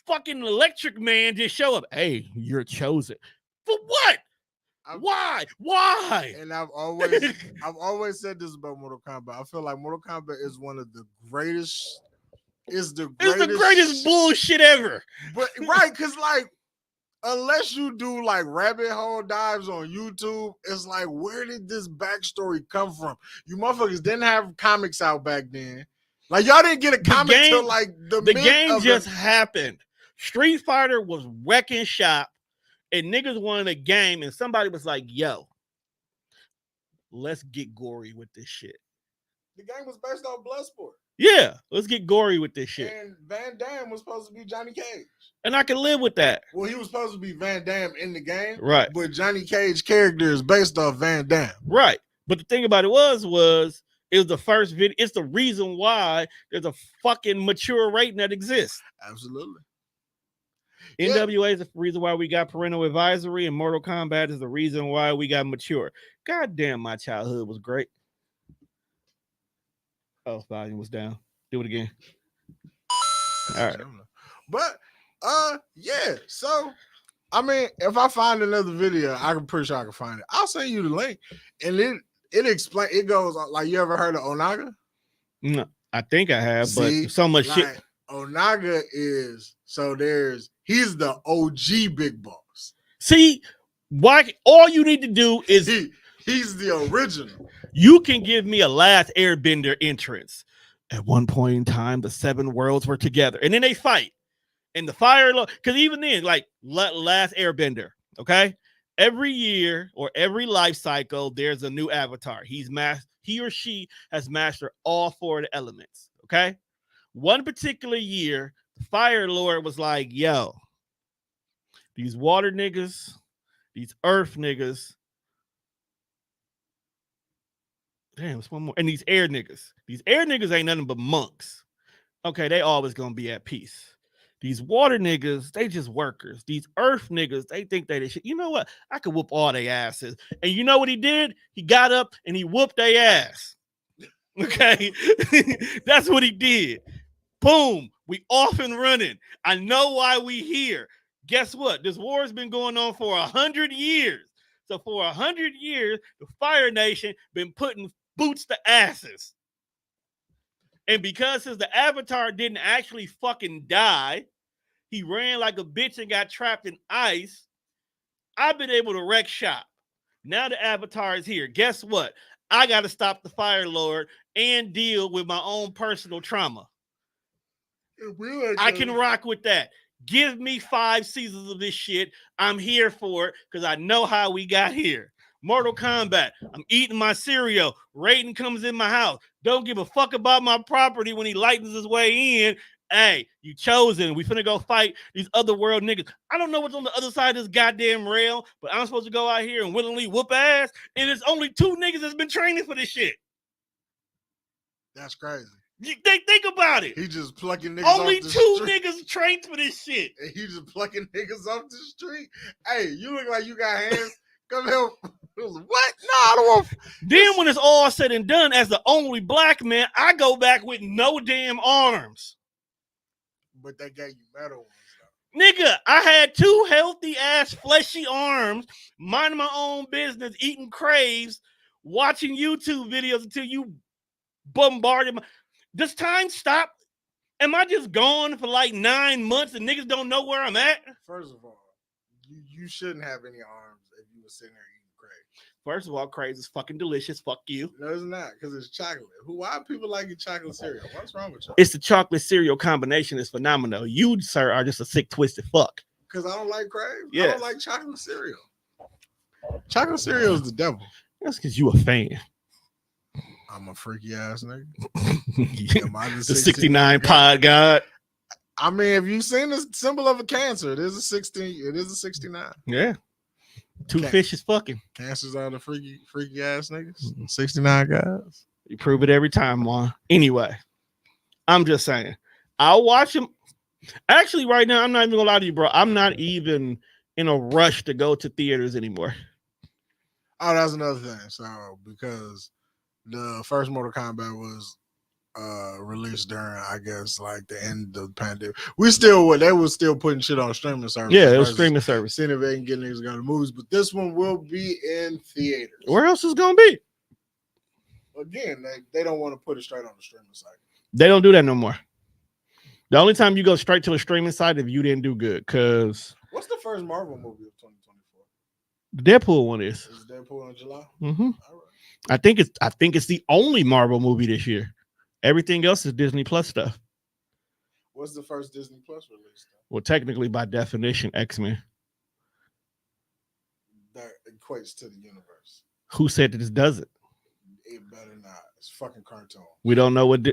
fucking Electric Man just show up. Hey, you're chosen. For what? Why? And I've always said this about Mortal Kombat. I feel like Mortal Kombat is one of the greatest. It's the greatest bullshit ever. But right, because like, unless you do like rabbit hole dives on YouTube, it's like, where did this backstory come from? You motherfuckers didn't have comics out back then. Like, y'all didn't get a comic till like the game just happened. Street Fighter was wrecking shop, and niggas wanted a game, and somebody was like, yo, let's get gory with this shit. The game was based on Bloodsport. Yeah, let's get gory with this shit. And Van Damme was supposed to be Johnny Cage. And I can live with that. Well, he was supposed to be Van Damme in the game. Right. But Johnny Cage character is based off Van Damme. Right. But the thing about it was it was the first video. It's the reason why there's a fucking mature rating that exists. Absolutely. NWA is the reason why we got parental advisory, and Mortal Kombat is the reason why we got mature. God damn, my childhood was great. Oh, volume was down. Do it again. All right. But yeah. So I mean, if I find another video, I'm pretty sure I can find it. I'll send you the link. And it goes like, you ever heard of Onaga? No, I think I have, but so much shit. Onaga he's the OG big boss. See, why all you need to do is he's the original. You can give me a Last Airbender entrance. At one point in time, the 7 worlds were together, and then they fight. And the fire, because even then, like Last Airbender, okay? Every year or every life cycle, there's a new avatar. He or she has mastered all 4 of the elements, okay? One particular year, the Fire Lord was like, yo, these water niggas, these earth niggas, damn, it's one more. And these air niggas. These air niggas ain't nothing but monks. Okay, they always gonna be at peace. These water niggas, they just workers. These earth niggas, they think they shit. You know what? I could whoop all their asses. And you know what he did? He got up and he whooped their ass. Okay? That's what he did. Boom. We off and running. I know why we here. Guess what? This war has been going on for 100 years. So for 100 years, the Fire Nation been putting boots to asses. And because the avatar didn't actually fucking die, he ran like a bitch and got trapped in ice. I've been able to wreck shop. Now the avatar is here. Guess what? I got to stop the Fire Lord and deal with my own personal trauma. I can rock with that. Give me 5 seasons of this shit. I'm here for it because I know how we got here. Mortal Kombat. I'm eating my cereal. Raiden comes in my house. Don't give a fuck about my property when he lightens his way in. hey, you chosen. We finna go fight these other world niggas. I don't know what's on the other side of this goddamn rail, but I'm supposed to go out here and willingly whoop ass, and it's only 2 niggas that's been training for this shit. That's crazy. They think about it. He just plucking niggas Only off the 2 street. niggas trained for this shit. And he just plucking niggas off the street. Hey, you look like you got hands. Come here. What? No, I don't want. Then when it's all said and done, as the only black man, I go back with no damn arms. But they gave you metal ones though. Nigga, I had 2 healthy ass fleshy arms, minding my own business, eating craves, watching YouTube videos until you bombarded my. Does time stop? Am I just gone for like 9 months and niggas don't know where I'm at? First of all, you shouldn't have any arms if you were sitting there eating crazy. First of all, crazy is fucking delicious. Fuck you. No, it's not, because it's chocolate. Why people like your chocolate cereal? What's wrong with you? It's the chocolate cereal combination is phenomenal. You, sir, are just a sick, twisted fuck. Because I don't like crave. I Yes. don't like chocolate cereal. Chocolate cereal is the devil. That's because you a fan. I'm a freaky ass nigga. The Am I 69 pod god. I mean, if you've seen the symbol of a cancer, it is a 16. It is a 69. Yeah. 2 Okay. fishes fucking. Cancers are the freaky ass niggas. 69 guys. You prove it every time, Juan. Anyway, I'm just saying. I'll watch him. Actually, right now, I'm not even gonna lie to you, bro. I'm not even in a rush to go to theaters anymore. Oh, that's another thing. So, because the first Mortal Kombat was released during, I guess, like the end of the pandemic. They were still putting shit on streaming service. Yeah, it was streaming service. Seeing if they can get niggas to go to movies, but this one will be in theaters. Where else is it gonna be? Again, they don't want to put it straight on the streaming site. They don't do that no more. The only time you go straight to a streaming site if you didn't do good, because What's the first Marvel movie of 2024? the Deadpool one is. Is Deadpool in July? Mm-hmm. All right. I think it's the only Marvel movie this year. Everything else is Disney Plus stuff. What's the first Disney Plus release? Well, technically, by definition, X-Men. That equates to the universe. Who said that this doesn't? It better not. It's fucking cartoon. We don't know what.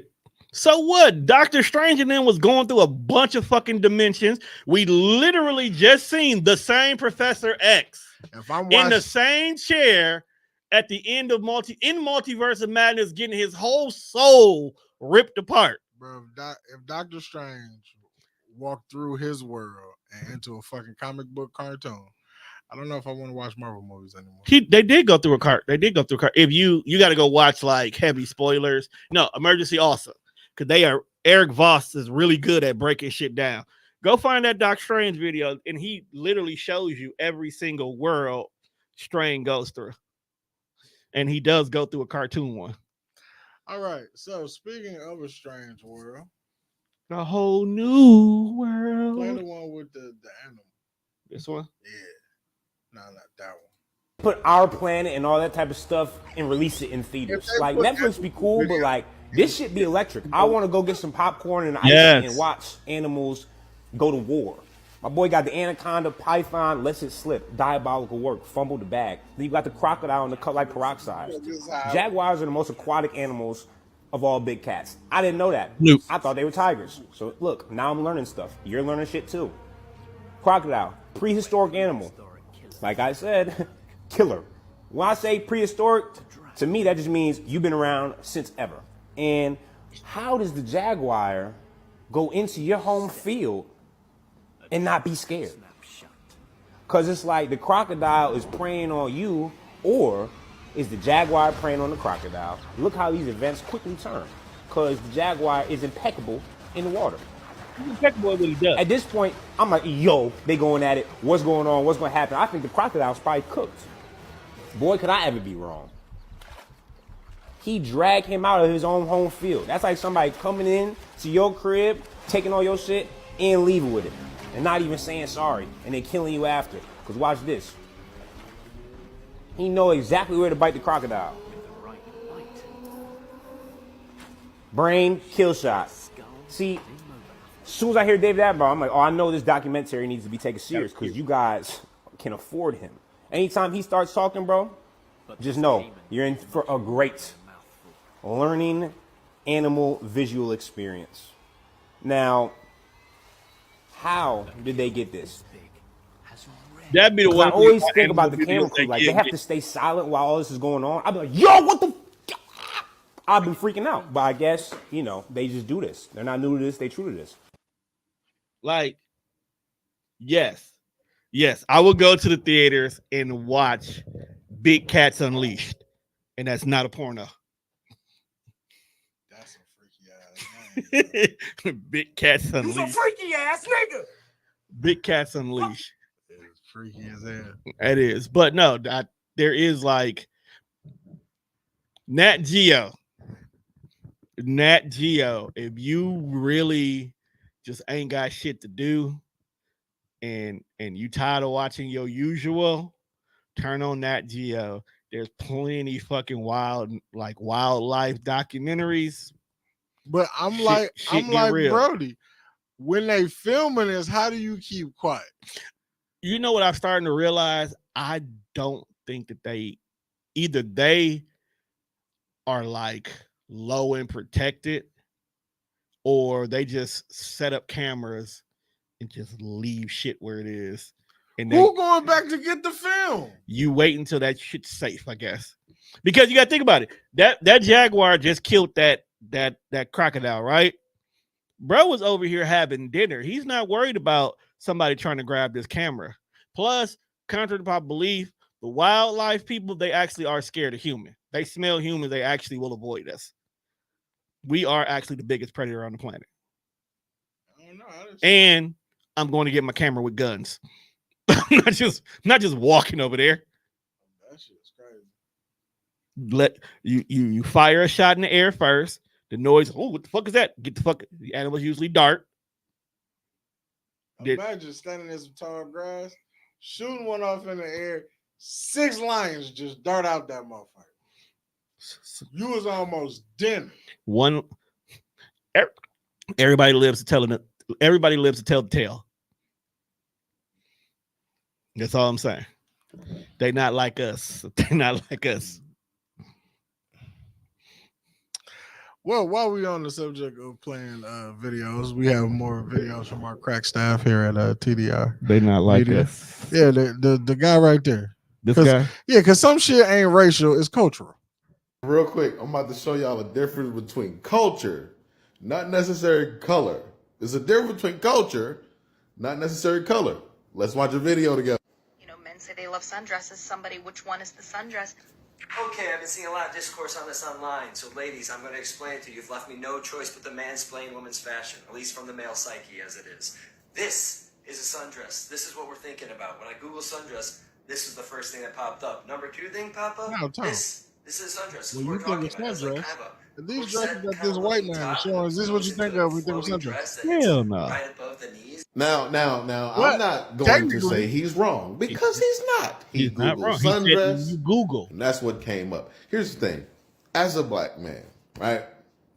So what? Doctor Strange and then was going through a bunch of fucking dimensions. We literally just seen the same Professor X If I'm in the watching, same chair at the end of Multiverse of Madness, getting his whole soul ripped apart. bro, if Doctor Strange walked through his world and into a fucking comic book cartoon, I don't know if I want to watch Marvel movies anymore. They did go through a cart. They did go through a cart. If you got to go watch like heavy spoilers. No, Emergency also, because Eric Voss is really good at breaking shit down. Go find that Doc Strange video, and he literally shows you every single world Strange goes through, and he does go through a cartoon one. All right. So speaking of a strange world, A whole new play the world. one with the animal. This one. Yeah. No, not that one. Put Our Planet and all that type of stuff and release it in theaters. If they Like put Netflix be cool, but video- like this shit be electric. I want to go get some popcorn and ice Yes. and watch animals go to war. My boy got the anaconda, python, lets it slip, diabolical work, fumble the bag. Then you got the crocodile and the cut like peroxide. Jaguars are the most aquatic animals of all big cats. I didn't know that. Nope. I thought they were tigers. So look, now I'm learning stuff. You're learning shit too. Crocodile, prehistoric animal. Like I said, killer. When I say prehistoric, to me that just means you've been around since ever. And how does the jaguar go into your home field and not be scared? Because it's like the crocodile is preying on you, or is the jaguar preying on the crocodile? Look how these events quickly turn. Because the jaguar is impeccable in the water. Impeccable what he does. At this point, I'm like, yo, they going at it. What's going on? What's going to happen? I think the crocodile's probably cooked. Boy, could I ever be wrong. He dragged him out of his own home field. That's like somebody coming in to your crib, taking all your shit, and leaving with it. And not even saying sorry. And then killing you after. Because watch this. He know exactly where to bite the crocodile. Brain, kill shot. See, as soon as I hear David Attenborough, I'm like, oh, I know this documentary needs to be taken serious because you guys can afford him. Anytime he starts talking, bro, just know you're in for a great learning animal visual experience. Now, how did they get this? That'd be the 'Cause one. I always thing think about the videos camera crew. they Like, get- they have to stay silent while all this is going on. I'd be like, yo, what the? I've been freaking out. But I guess, you know, they just do this. They're not new to this. They true to this. Like, yes, I would go to the theaters and watch Big Cats Unleashed, and that's not a porno. That's a freaky ass. Big Cats Unleashed. freaky ass nigga. Big Cats Unleashed. It's freaky as hell. It is, but no, there is like Nat Geo. If you really just ain't got shit to do, and you tired of watching your usual, turn on Nat Geo. There's plenty fucking wildlife documentaries. But I'm Shit- like, shit I'm get like, real. Brody, when they filming this, how do you keep quiet? You know what I'm starting to realize? I don't think that they are like low and protected, or they just set up cameras and just leave shit where it is. And then Who going back to get the film? you wait until that shit's safe, I guess. Because you gotta think about it. That jaguar just killed that crocodile, right? Bro was over here having dinner. He's not worried about somebody trying to grab this camera. Plus, contrary to popular belief, the wildlife people, they actually are scared of humans. They smell humans, they actually will avoid us. We are actually the biggest predator on the planet. I don't know. And I'm going to get my camera with guns. not just walking over there. That shit's crazy. Let you fire a shot in the air first. The noise, oh, what the fuck is that? Get the fuck. The animals usually dart. Did- Imagine standing in some tall grass, shooting one off in the air. 6 lions just dart out that motherfucker. You was almost dinner. One. Everybody lives to tell it. Everybody lives to tell the tale. That's all I'm saying. They not like us. They not like us. Well, while we on the subject of playing videos, we have more videos from our crack staff here at TDR. They not like Media. us. Yeah, the guy right there. This 'Cause- guy. Yeah, because some shit ain't racial, it's cultural. Real quick, I'm about to show y'all a difference between culture, not necessarily color. There's a difference between culture, not necessarily color. Let's watch a video together. You know, men say they love sundresses. Somebody, which one is the sundress? Okay, I've been seeing a lot of discourse on this online. So, ladies, I'm going to explain it to you. You've left me no choice but to mansplain women's fashion, at least from the male psyche as it is. This is a sundress. This is what we're thinking about. When I Google sundress, this is the first thing that popped up. Number 2 thing pop up? No, Tom. This is a sundress. This is When what you we're think talking of about. It's like sundress, kind of a these corset, dresses that kind this of white low man top is showing, is this what you goes think into of when you think of flowy sundress? dress that hits Hell no. right above the knees. Now, What? I'm not going to Technically- say he's wrong because he's not. He He's not Googled wrong. He said sundress, you Google. and that's what came up. Here's the thing: as a black man, right?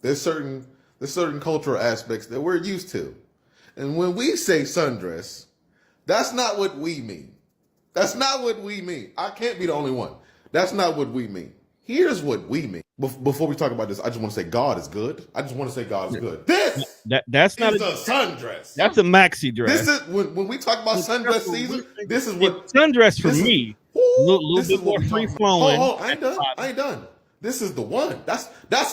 There's certain cultural aspects that we're used to, and when we say sundress, that's not what we mean. That's not what we mean. I can't be the only one. That's not what we mean. Here's what we mean. Before we talk about this, I just want to say God is good. I just want to say God is good. This That's not is a, a sundress. that's a maxi dress. This is when we talk about sundress season. This is what It's sundress for this is- me. Woo, Little this bit is what more we free talking about. flowing. Hold on, I ain't done. This is the one. That's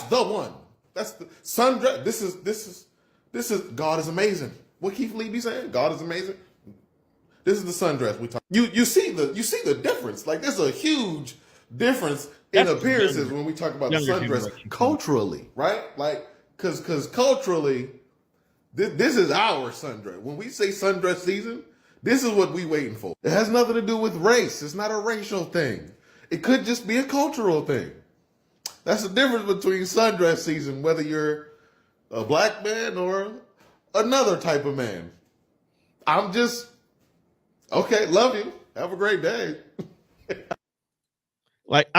the one. That's the sundress. This is God is amazing. What Keith Lee be saying? God is amazing. This is the sundress we talk. You see the difference. Like there's a huge difference in That's appearances younger- when we talk about the younger sundress generation. culturally, right? Like because culturally, this is our sundress. When we say sundress season, this is what we waiting for. It has nothing to do with race. It's not a racial thing. It could just be a cultural thing. That's the difference between sundress season, whether you're a black man or another type of man. I'm just okay. Love you. Have a great day. Like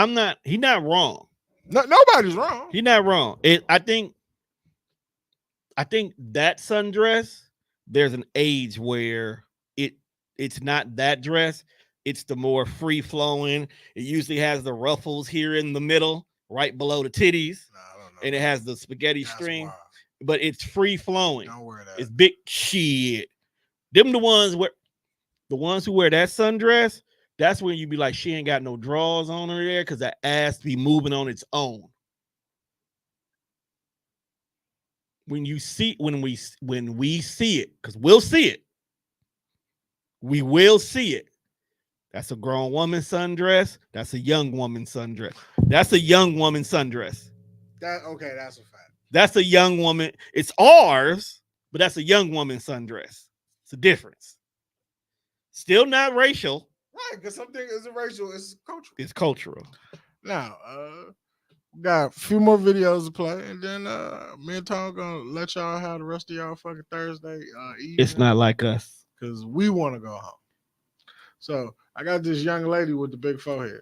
he's not wrong. No, nobody's wrong. He's not wrong. I think that sundress, there's an age where it's not that dress. It's the more free flowing. It usually has the ruffles here in the middle, right below the titties, Nah, I don't know. and it has the spaghetti That's string. wild. but it's free flowing. Don't wear that. It's big shit. Them the ones who wear that sundress. That's when you be like, she ain't got no drawers on her there because that ass be moving on its own. When we see it, because we'll see it. We will see it. That's a grown woman sundress. That's a young woman sundress. That's a young woman sundress. That's a fact. That's a young woman. It's ours, but that's a young woman sundress. It's a difference. Still not racial. Right, because something isn't racial, it's cultural. It's cultural. Now, we got a few more videos to play, and then me and Tom gonna let y'all have the rest of y'all fucking Thursday evening. It's not like us. Because we want to go home. So I got this young lady with the big forehead.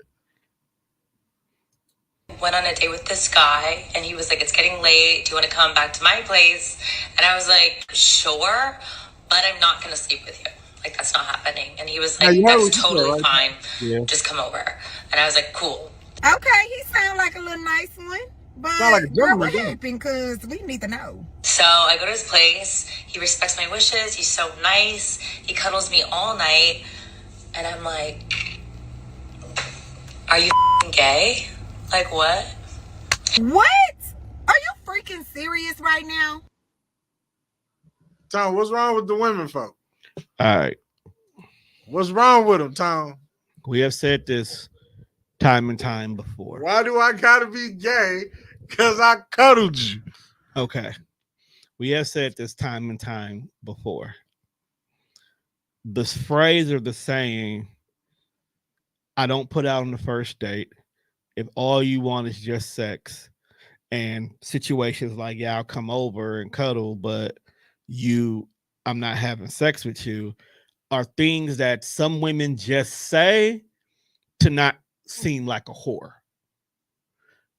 Went on a date with this guy, and he was like, it's getting late. Do you want to come back to my place? And I was like, sure, but I'm not going to sleep with you. Like, that's not happening. And he was like, that's totally fine. Yeah. Just come over. And I was like, cool. Okay, he sound like a little nice one. But like a girl, what happened? Because we need to know. So I go to his place. He respects my wishes. He's so nice. He cuddles me all night. And I'm like, are you gay? Like, what? What? Are you freaking serious right now? Tom, what's wrong with the women folk? All right. What's wrong with them, Tom? We have said this time and time before. Why do I gotta be gay? Because I cuddled you. Okay. We have said this time and time before. The phrase or the saying, I don't put out on the first date if all you want is just sex, and situations like, yeah, I'll come over and cuddle, but I'm not having sex with you, are things that some women just say to not seem like a whore.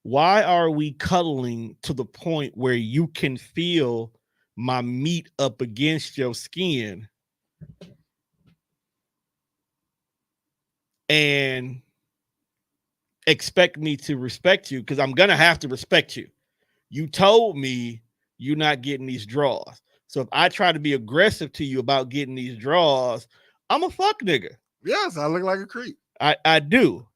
Why are we cuddling to the point where you can feel my meat up against your skin and expect me to respect you? Because I'm going to have to respect you. You told me you're not getting these draws. So if I try to be aggressive to you about getting these draws, I'm a fuck nigga. Yes, I look like a creep. I do.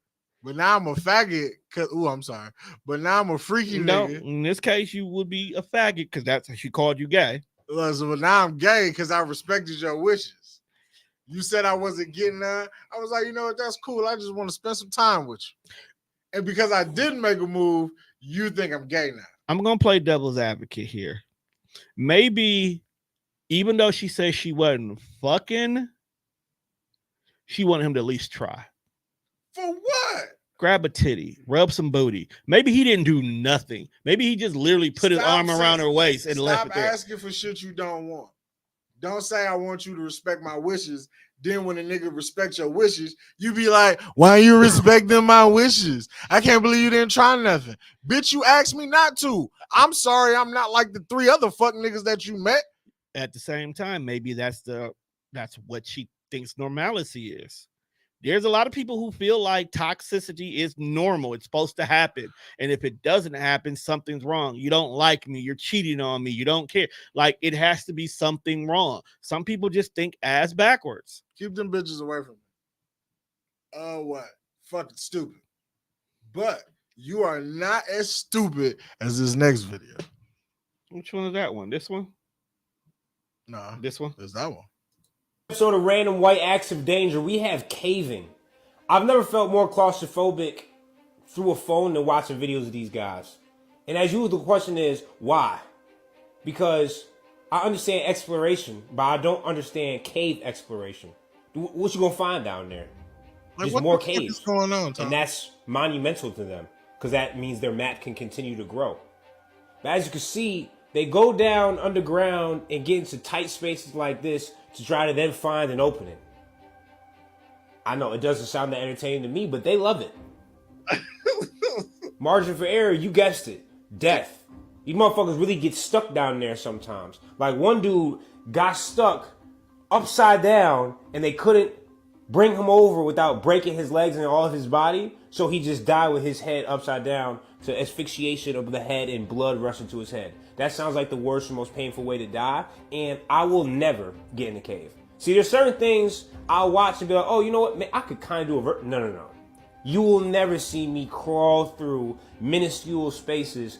But now I'm a faggot. I'm sorry. But now I'm a freaky nigga. In this case, you would be a faggot because that's how she called you gay. So now I'm gay because I respected your wishes. You said I wasn't getting none. I was like, you know what? That's cool. I just want to spend some time with you. And because I didn't make a move, you think I'm gay now. I'm going to play devil's advocate here. Maybe even though she says she wasn't fucking, she wanted him to at least try. For what? Grab a titty, rub some booty. Maybe he didn't do nothing. Maybe he just literally put his arm around her waist and left it there. Stop asking for shit you don't want. Don't say I want you to respect my wishes. Then when a nigga respects your wishes, you be like, why are you respecting my wishes? I can't believe you didn't try nothing. Bitch, you asked me not to. I'm sorry I'm not like the 3 other fuck niggas that you met. At the same time, maybe that's what she thinks normalcy is. There's a lot of people who feel like toxicity is normal. It's supposed to happen. And if it doesn't happen, something's wrong. You don't like me. You're cheating on me. You don't care. Like, it has to be something wrong. Some people just think ass backwards. Keep them bitches away from me. What? Fucking stupid. But you are not as stupid as this next video. Which one is that one? This one? No. This one? It's that one. Episode of Random White Acts of Danger, we have caving. I've never felt more claustrophobic through a phone than watching videos of these guys. And as usual, the question is, why? Because I understand exploration, but I don't understand cave exploration. What you gonna find down there? Like, there's more caves. caves. What's going on, Tom? And that's monumental to them, because that means their map can continue to grow. But as you can see, they go down underground and get into tight spaces like this to try to then find an opening. I know it doesn't sound that entertaining to me, but they love it. Margin for error, you guessed it. Death. These motherfuckers really get stuck down there sometimes. Like, one dude got stuck upside down and they couldn't bring him over without breaking his legs and all of his body, so he just died with his head upside down to asphyxiation of the head and blood rushing to his head. That sounds like the worst and most painful way to die, and I will never get in the cave. See, there's certain things I'll watch and be like, oh, you know what, man, I could kind of do a no. You will never see me crawl through minuscule spaces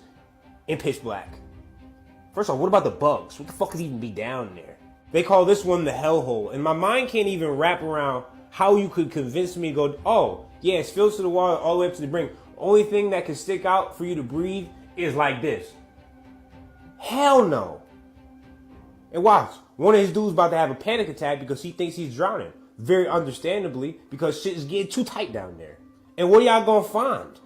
in pitch black. First off, what about the bugs? What the fuck could even be down there? They call this one the hellhole, and my mind can't even wrap around how you could convince me to go, oh, yeah, it's filled to the wall all the way up to the brink. Only thing that can stick out for you to breathe is like this. Hell no. And watch, one of his dudes about to have a panic attack because he thinks he's drowning. Very understandably, because shit is getting too tight down there. And what are y'all gonna find?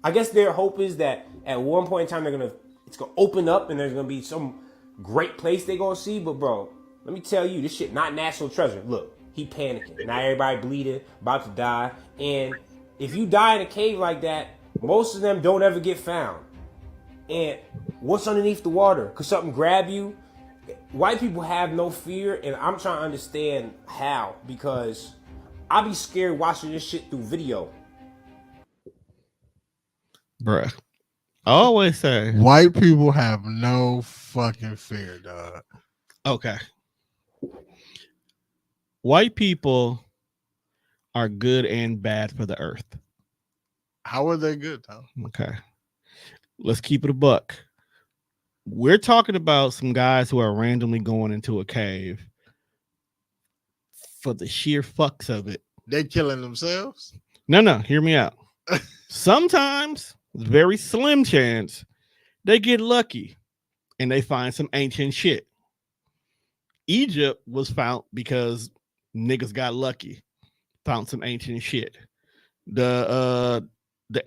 I guess their hope is that at one point in time it's gonna open up and there's gonna be some great place they gonna see. But bro, let me tell you, this shit not national treasure. Look, he panicking. Now everybody bleeding, about to die. And if you die in a cave like that, most of them don't ever get found. And what's underneath the water? Could something grab you? White people have no fear, and I'm trying to understand how, because I be scared watching this shit through video. Bruh. I always say white people have no fucking fear, dog. Okay. White people are good and bad for the earth. How are they good, Tom? Okay. Let's keep it a buck. We're talking about some guys who are randomly going into a cave for the sheer fucks of it. They killing themselves? No, hear me out. Sometimes, very slim chance, they get lucky and they find some ancient shit. Egypt was found because niggas got lucky, found some ancient shit. The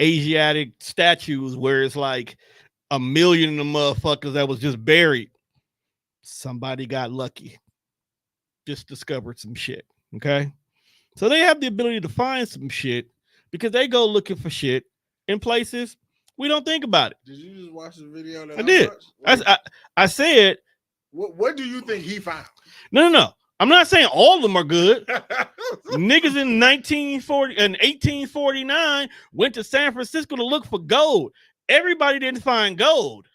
Asiatic statues where it's like 1 million of them motherfuckers that was just buried. Somebody got lucky. Just discovered some shit. Okay. So they have the ability to find some shit because they go looking for shit in places we don't think about it. Did you just watch the video that I did. I said. What do you think he found? No. I'm not saying all of them are good. Niggas in 1849 went to San Francisco to look for gold. Everybody didn't find gold.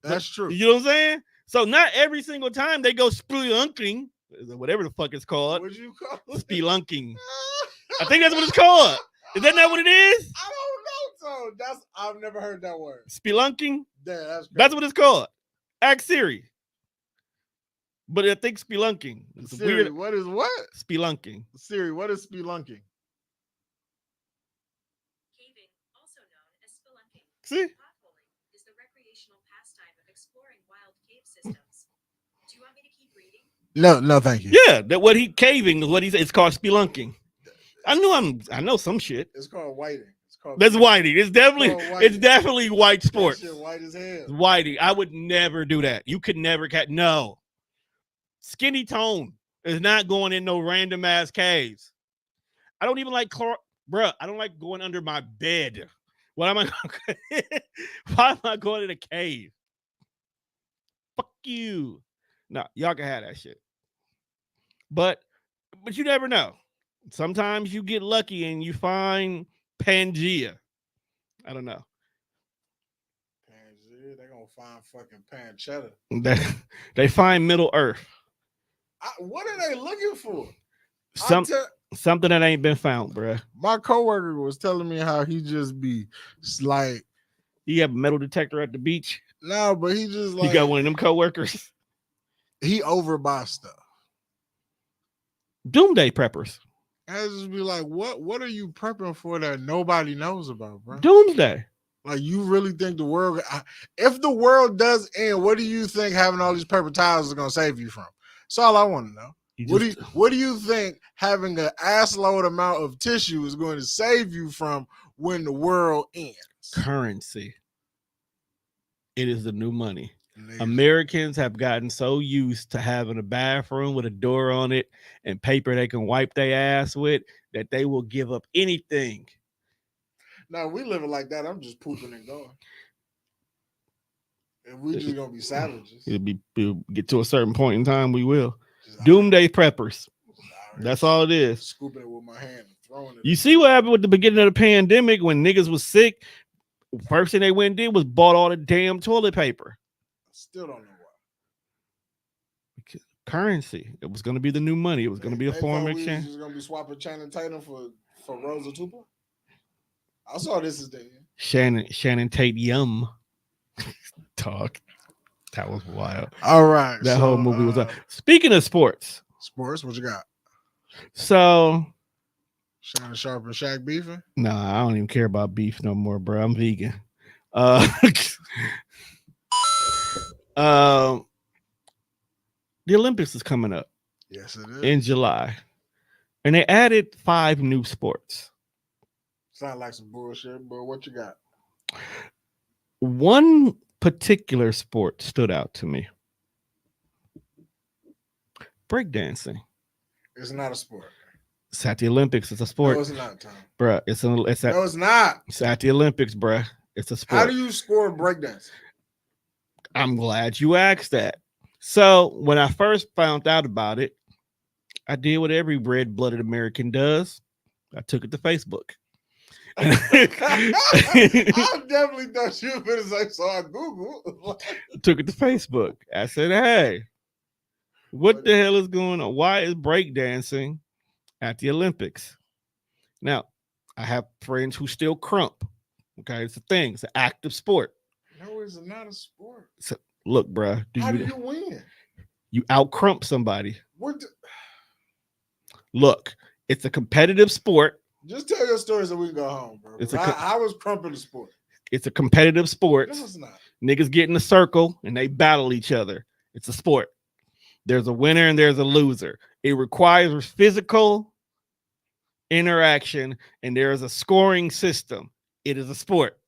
That's true. You know what I'm saying? So not every single time they go spelunking, whatever the fuck it's called. What'd you call it? Spelunking. I think that's what it's called. Is that not what it is? I don't know. So I've never heard that word. Spelunking? Yeah, that's what it's called. Ask Siri. But I think spelunking. It's Siri, weird. What is what? Spelunking. Siri, what is spelunking? Caving, also known as spelunking. See? Potholing is the recreational pastime of exploring wild cave systems. Do you want me to keep reading? No, thank you. Yeah, that what he caving is what he said. It's called spelunking. I know some shit. It's called whiting. That's whiting. It's definitely white sports. That shit white as hell. Whiting. I would never do that. You could never catch. No. Skinny Tone is not going in no random ass caves. I don't even like bruh. I don't like going under my bed. Why am I going in a cave? Fuck you. No, y'all can have that shit. But you never know. Sometimes you get lucky and you find Pangea. I don't know. Pangea, they're gonna find fucking pancetta. They find Middle Earth. What are they looking for? Something that ain't been found, bro. My coworker was telling me how he just be like, you have a metal detector at the beach. No, but he just like, you got one of them coworkers. He overbuy stuff. Doomsday preppers. I just be like, what are you prepping for that nobody knows about, bro? Doomsday. Like, you really think the world, if the world does end, what do you think having all these paper towels is gonna save you from? That's all I want to know. What do you think having an assload amount of tissue is going to save you from when the world ends? Currency. It is the new money. Americans have gotten so used to having a bathroom with a door on it and paper they can wipe their ass with that they will give up anything. No, we living like that. I'm just pooping and going. And we just gonna be savages. It'll get to a certain point in time. We will. Doomsday preppers. That's all it is. Scooping it with my hand and throwing it. You see what happened with the beginning of the pandemic when niggas was sick? First thing they went and did was bought all the damn toilet paper. Still don't know why. Currency. It was going to be the new money. It was going to be a foreign exchange. Just going to be swapping Channing Tatum for Rosa Tupa. I saw this as day. Shannon Tate Yum. Talk. That was wild. All right. That whole movie was. Speaking of sports. Sports, what you got? So. Shannon Sharp and Shaq beefing? Nah, I don't even care about beef no more, bro. I'm vegan. The Olympics is coming up. Yes, it is. In July. And they added 5 new sports. Sound like some bullshit, but what you got? One particular sport stood out to me. Breakdancing. It's not a sport. It's at the Olympics. It's a sport. No, it's not, Tom. Bruh, it's no, it's not. It's at the Olympics, bruh. It's a sport. How do you score breakdance? I'm glad you asked that. So when I first found out about it, I did what every red-blooded American does. I took it to Facebook. I definitely thought you were going to say, so I Googled. Took it to Facebook. I said, hey, what the hell is going on? Why is breakdancing at the Olympics? Now, I have friends who still crump. Okay, it's a thing. It's an active sport. No, it's not a sport. So, look, bruh. How do you win? You out-crump somebody. What? Look, it's a competitive sport. Just tell your story so we can go home, bro. I was crumping the sport. It's a competitive sport. No, it's not. Niggas get in a circle and they battle each other. It's a sport. There's a winner and there's a loser. It requires physical interaction and there is a scoring system. It is a sport.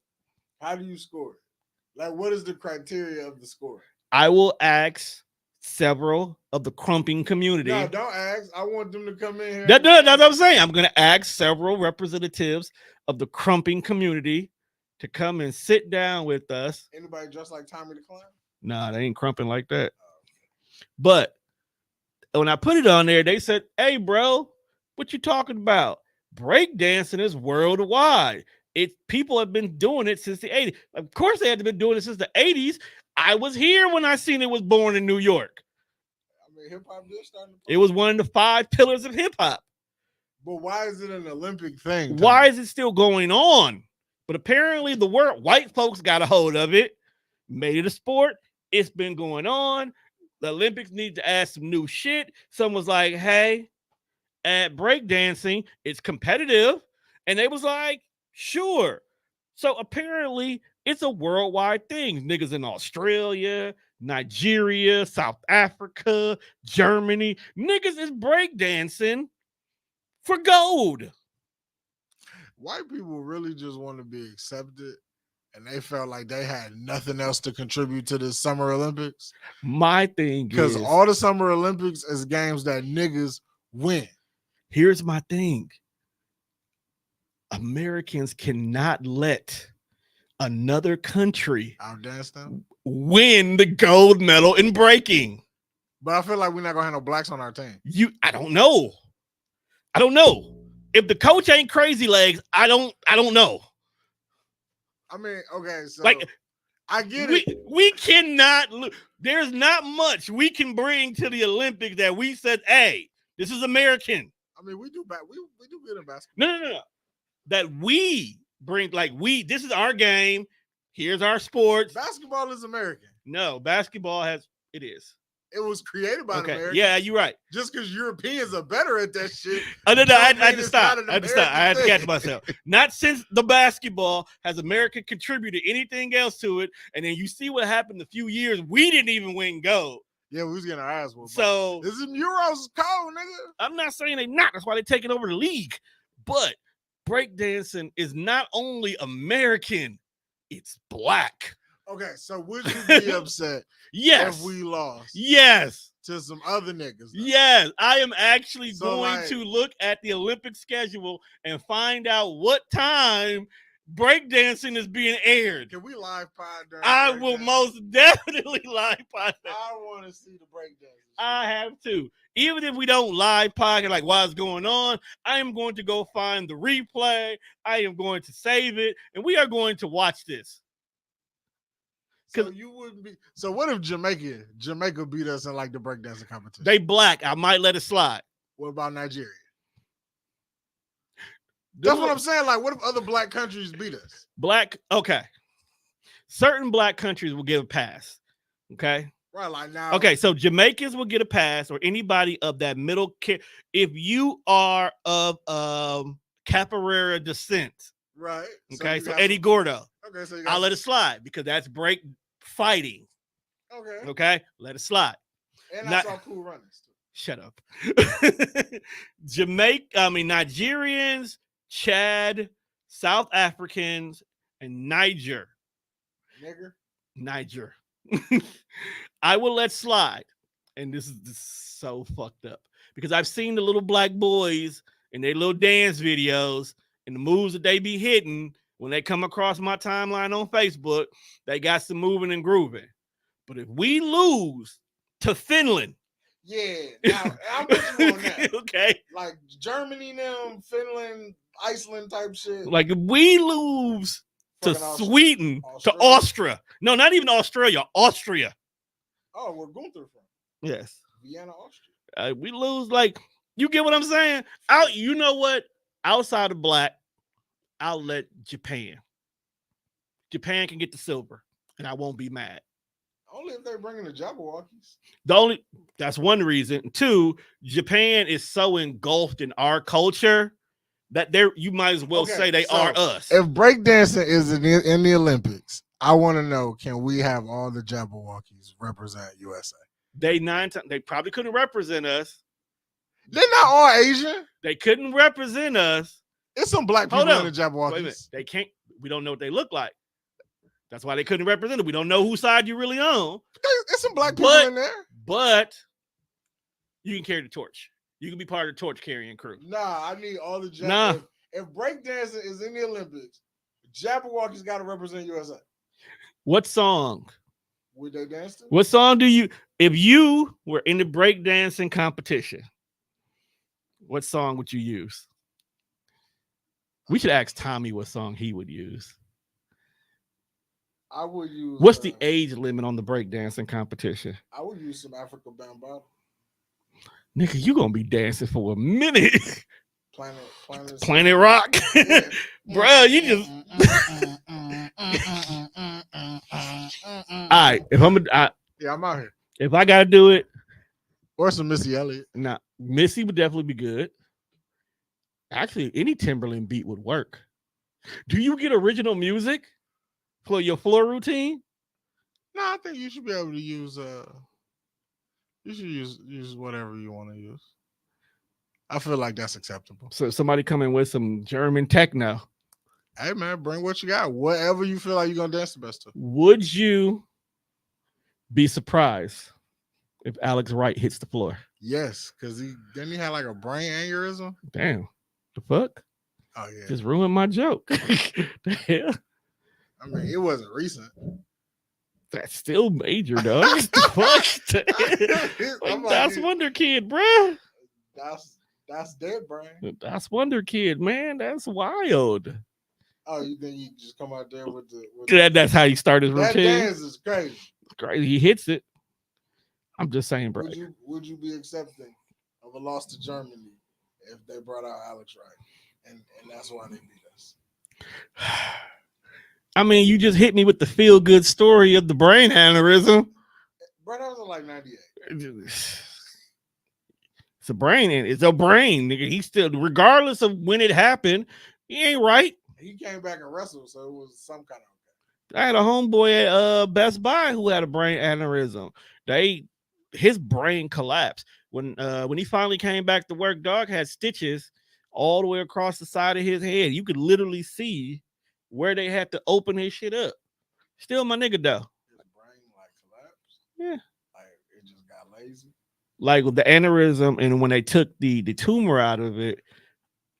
How do you score? Like, what is the criteria of the score? I will ask several of the crumping community. No, don't ask. I want them to come in here. That's what I'm saying. I'm going to ask several representatives of the crumping community to come and sit down with us. Anybody dressed like Tommy the Clown? Nah, they ain't crumping like that. But when I put it on there, they said, hey, bro, what you talking about? Breakdancing is worldwide. People have been doing it since the 80s. Of course, they had been doing it since the 80s. I was here when I seen it was born in New York. I mean, hip hop did start. It was one of the 5 pillars of hip hop. But why is it an Olympic thing? Why is it still going on? But apparently, the white folks got a hold of it, made it a sport. It's been going on. The Olympics need to add some new shit. Someone's like, hey, at breakdancing, it's competitive. And they was like, sure. So apparently, it's a worldwide thing. Niggas in Australia, Nigeria, South Africa, Germany. Niggas is breakdancing for gold. White people really just want to be accepted, and they felt like they had nothing else to contribute to the Summer Olympics. My thing is, because all the Summer Olympics is games that niggas win. Here's my thing. Americans cannot let another country outdance them, win the gold medal in breaking. But I feel like we're not gonna have no blacks on our team. I don't know. If the coach ain't Crazy Legs, I don't know. I mean, okay, so like I get it. We cannot. There's not much we can bring to the Olympics that we said, hey, this is American. I mean, we do good in basketball. No. That we bring, this is our game. Here's our sports. Basketball is American. No, basketball it is. It was created by Americans. Yeah, you're right. Just because Europeans are better at that shit. No, I had to stop. I had to catch myself. Not since the basketball has America contributed anything else to it. And then you see what happened a few years. We didn't even win gold. Yeah, we was getting our ass whooped. So this is Euros cold, nigga. I'm not saying they not. That's why they're taking over the league. But breakdancing is not only American, it's black. Okay, so would you be upset yes. if we lost? Yes. To some other niggas? Though? Yes. I am actually going to look at the Olympic schedule and find out what time breakdancing is being aired. Can we live pod during I break will dance? most definitely live pod that. I want to see the breakdance. I have to. Even if we don't live podcast, like what's going on, I am going to go find the replay. I am going to save it, and we are going to watch this. So you wouldn't be. So what if Jamaica beat us in like the breakdancing competition? They black. I might let it slide. What about Nigeria? That's what I'm saying. Like, what if other black countries beat us? Black, okay. Certain black countries will give a pass. Okay. Right, like now. Okay, so Jamaicans will get a pass, or anybody of that middle if you are of Capoeira descent. Right. Okay, so Eddie Gordo. Okay, so I'll let it slide because that's break fighting. Okay. Okay, let it slide. And I saw Cool Runnings too. Shut up. Nigerians, Chad, South Africans, and Niger. Niger. I will let slide. And this is so fucked up because I've seen the little black boys in their little dance videos and the moves that they be hitting when they come across my timeline on Facebook. They got some moving and grooving. But if we lose to Finland, yeah, now I'm with you on that. Okay, like Germany, them, Finland, Iceland type shit. Like if we lose to Sweden, to Austria, no, not even Australia, Austria. Oh, where Gunther from? Yes, Vienna, Austria. We lose, like, you get what I'm saying? You know what? Outside of black, I'll let Japan. Japan can get the silver, and I won't be mad. Only if they're bringing the Jabberwockies. That's one reason. Two, Japan is so engulfed in our culture that you might as well say they are us. If breakdancing is in the Olympics, I want to know, can we have all the Jabberwockies represent USA? They probably couldn't represent us. They're not all Asian. They couldn't represent us. It's some black people in the Jabberwockies. Wait a minute. They can't. We don't know what they look like. That's why they couldn't represent it. We don't know whose side you really on. There's some black people in there. But you can carry the torch. You can be part of the torch carrying crew. Nah, I need all the Jabberwockies. Nah. If breakdancing is in the Olympics, Jabberwockies got to represent USA. What song? Would they dance to? What song if you were in the breakdancing competition, what song would you use? We should ask Tommy what song he would use. I would use. What's the age limit on the breakdancing competition? I would use some Africa Bambaataa. Nigga, you gonna be dancing for a minute. Planet Rock. Yeah. Bro, you just. All right, I'm out here. If I gotta do it, or some Missy Elliott. Nah, Missy would definitely be good. Actually, any Timberland beat would work. Do you get original music for your floor routine? No, I think you should be able to use you should use whatever you want to use. I feel like that's acceptable. So somebody come in with some German techno. Hey man, bring what you got. Whatever you feel like you're gonna dance the best to. Would you be surprised if Alex Wright hits the floor? Yes, because he had like a brain aneurysm. Damn. The fuck? Oh yeah. Just ruined my joke. The hell? I mean, it wasn't recent. That's still major, dog. What the fuck? That's Wonder Kid, bro. That's dead brain. That's Wonder Kid, man. That's wild. Oh, you think you just come out there with the that's how you start his routine? That dance is crazy. It's crazy. He hits it. I'm just saying, bro. Would you be accepting of a loss to Germany if they brought out Alex Wright, and that's why they beat us? I mean, you just hit me with the feel good story of the brain aneurysm. Bro, that was in like 98. It's a brain, and it's a brain, nigga. He still, regardless of when it happened, he ain't right. He came back and wrestled, so it was some kind of. I had a homeboy at Best Buy who had a brain aneurysm. His brain collapsed when he finally came back to work. Dog had stitches all the way across the side of his head. You could literally see where they had to open his shit up. Still my nigga though. His brain like collapsed. Yeah. Like it just got lazy. Like with the aneurysm, and when they took the tumor out of it,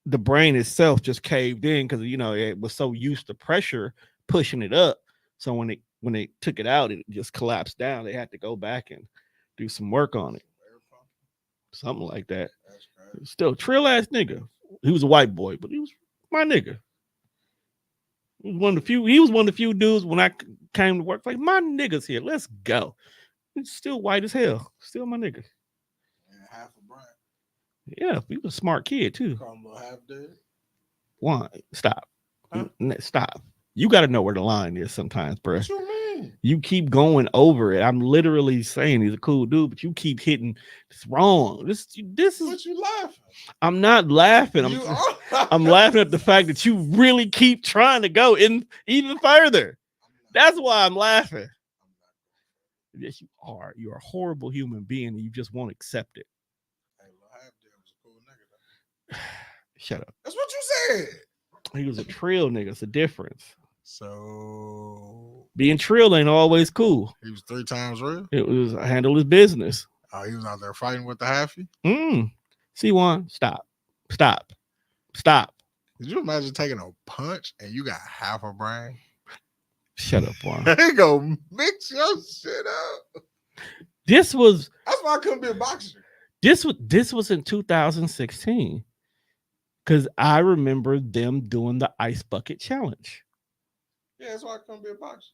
the brain itself just caved in because it was so used to pressure pushing it up. So when they took it out, it just collapsed down. They had to go back and do some work on it. Something like that. Still trill ass nigga. He was a white boy, but he was my nigga. He was one of the few dudes when I came to work, like, my nigga's here. Let's go. He's still white as hell. Still my nigga. And half a brain. Yeah, he was a smart kid too. Call him a half dead. One, stop. Huh? Stop. You got to know where the line is sometimes, bro. What you mean? You keep going over it. I'm literally saying he's a cool dude, but you keep hitting. It's wrong. This is. What you laughing? I'm not laughing. I'm laughing at the fact that you really keep trying to go in even further. That's why I'm laughing. Yes, you are. You're a horrible human being, and you just won't accept it. Hey, Lil Half Dead was a cool nigga though. Shut up. That's what you said. He was a trill nigga. It's a difference. So Being trill ain't always cool. he was 3 times real. It was handle his business. Oh, he was out there fighting with the halfie. C1, stop. Did you imagine taking a punch and you got half a brain? Shut up, Juan. They go mix your shit up. That's why I couldn't be a boxer. This was in 2016. Because I remember them doing the ice bucket challenge. Yeah, that's why I couldn't be a boxer.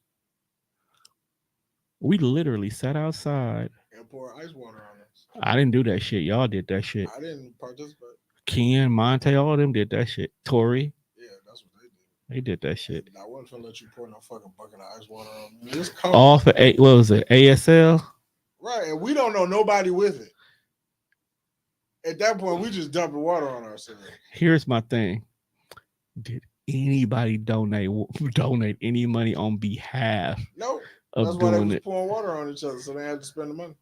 We literally sat outside And pour ice water on us. I didn't do that shit. Y'all did that shit. I didn't participate. Ken, Monte, all of them did that shit. Tori. Yeah, that's what they did. They did that shit. I wasn't gonna let you pour no fucking bucket of ice water on me. It's cold. All for what was it? ASL? Right, and we don't know nobody with it. At that point, we just dumping water on ourselves. Here's my thing. Did anybody donate any money on behalf Nope. of That's why they doing was it? pouring water on each other, so they had to spend the money.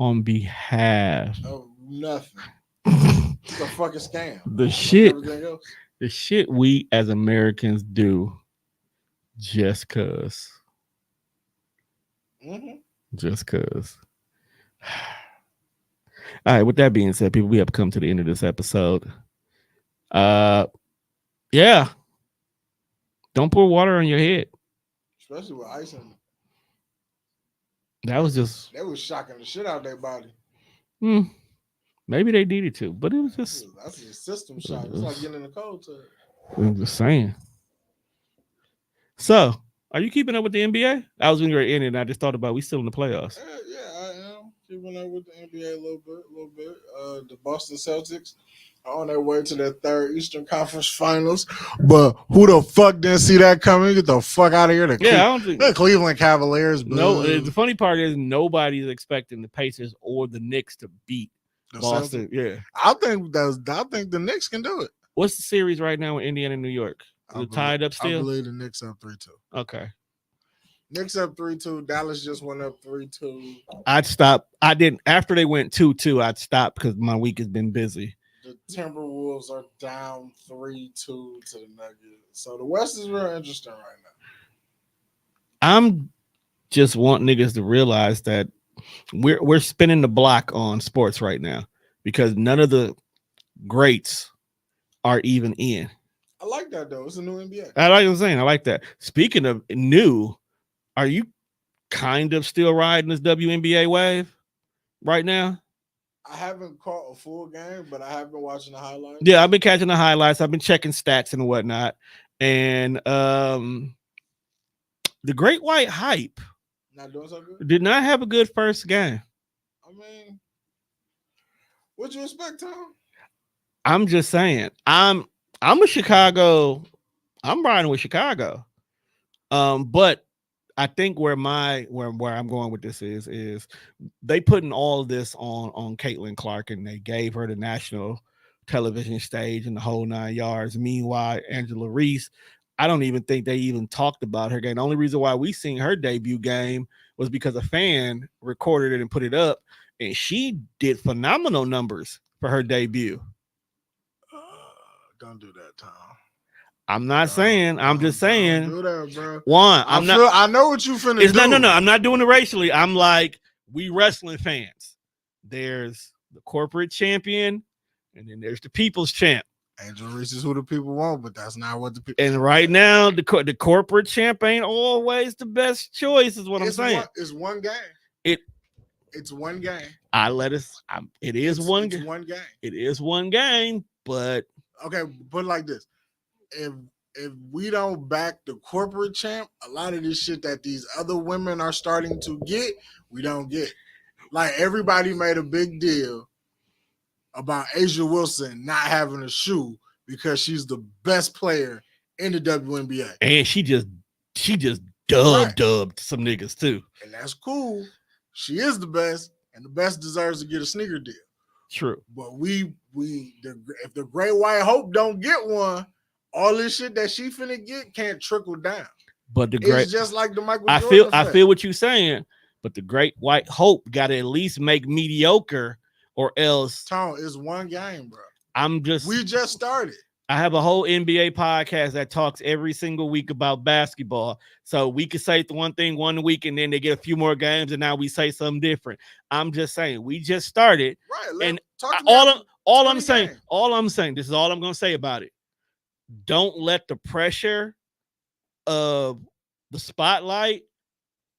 On behalf of nothing. It's a fucking scam. The shit we as Americans do just cause. Just cause. All right, with that being said, people, we have come to the end of this episode. Yeah. Don't pour water on your head. Especially with ice in it. That was just They was shocking the shit out of their body. maybe they needed to, but it was just That's a system shock. It's like getting in the cold tub. I'm just saying. So, are you keeping up with the NBA? I was when you were in it, and I just thought about we still in the playoffs. Yeah, I am keeping up with the NBA a little bit. The Boston Celtics are on their way to their 3rd Eastern Conference Finals. But who the fuck didn't see that coming? Get the fuck out of here. I don't think the Cleveland Cavaliers. No, the funny part is nobody's expecting the Pacers or the Knicks to beat Boston. Yeah, I think the Knicks can do it. What's the series right now in Indiana and New York? Is it tied up still? I believe the Knicks up 3-2. Okay. Knicks up 3-2. Dallas just went up 3-2. I'd stop. I didn't after they went 2-2. I'd stop because my week has been busy. The Timberwolves are down 3-2 to the Nuggets. So the West is real interesting right now. I'm just want niggas to realize that we're spinning the block on sports right now because none of the greats are even in. I like that though. It's a new NBA. I like what I'm saying. I like that. Speaking of new, are you kind of still riding this WNBA wave right now? I haven't caught a full game, but I have been watching the highlights. Yeah, I've been catching the highlights. I've been checking stats and whatnot. And the Great White Hype not doing so good. did not have a good first game. I mean, what you expect, Tom? I'm just saying. I'm a Chicago. I'm riding with Chicago. But I think where I'm going with this is they putting all of this on Caitlin Clark, and they gave her the national television stage and the whole 9 yards. Meanwhile, Angela Reese, I don't even think they even talked about her game. The only reason why we seen her debut game was because a fan recorded it and put it up, and she did phenomenal numbers for her debut. Don't do that, Tom. I'm not saying. I'm just saying. Do that, bro. One, I know what you finna do. No. I'm not doing it racially. I'm like, we wrestling fans. There's the corporate champion, and then there's the people's champ. Angel Reese is who the people want, but that's not what the people. And right now, the corporate champ ain't always the best choice, is what I'm saying. It's one game. It's one game. It is one game. It is one game, but okay, put it like this: if we don't back the corporate champ, a lot of this shit that these other women are starting to get, we don't get. Like everybody made a big deal about Asia Wilson not having a shoe because she's the best player in the WNBA. And she just dubbed some niggas too. And that's cool. She is the best, and the best deserves to get a sneaker deal. True. But if the Great White Hope don't get one, all this shit that she finna get can't trickle down. But it's just like the Michael Jordan I feel what you're saying, but the Great White Hope got to at least make mediocre, or else. Tone, it's one game, bro. We just started. I have a whole NBA podcast that talks every single week about basketball. So we could say the one thing one week and then they get a few more games and now we say something different. I'm just saying we just started. Right. And all I'm saying, this is all I'm going to say about it. Don't let the pressure of the spotlight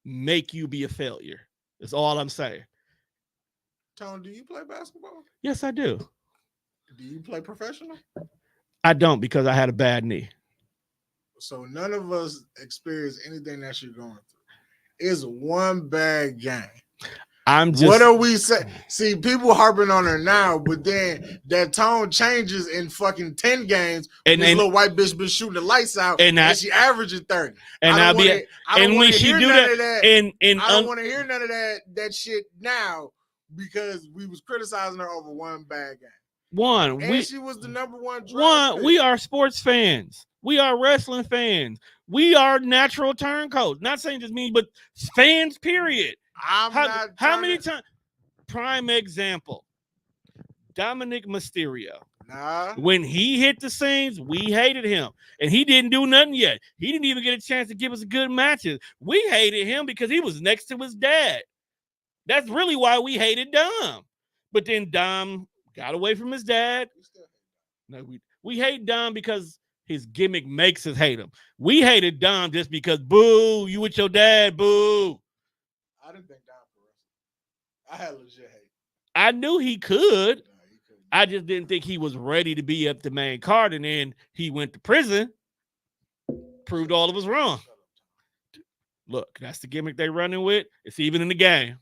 make you be a failure. That's all I'm saying. Tone, do you play basketball? Yes, I do. Do you play professional? I don't, because I had a bad knee. So none of us experience anything that you're going through. It's one bad game. What are we saying? See, people harping on her now, but then that tone changes in fucking 10 games. And this little white bitch been shooting the lights out, and she averaging 30. And I don't want to hear none of that shit now, because we was criticizing her over one bad game. She was the number one draft pick. We are sports fans. We are wrestling fans. We are natural turncoats. Not saying just me, but fans, period. How many times? Prime example. Dominic Mysterio. When he hit the scenes, we hated him. And he didn't do nothing yet. He didn't even get a chance to give us good matches. We hated him because he was next to his dad. That's really why we hated Dom. But then Dom got away from his dad. No, we hate Dom because his gimmick makes us hate him. We hated Dom just because, boo, you with your dad, boo. I didn't think Dom could wrestle. I had legit hate. I knew he could. I just didn't think he was ready to be up the main card, and then he went to prison. Proved all of us wrong. Look, that's the gimmick they're running with. It's even in the game.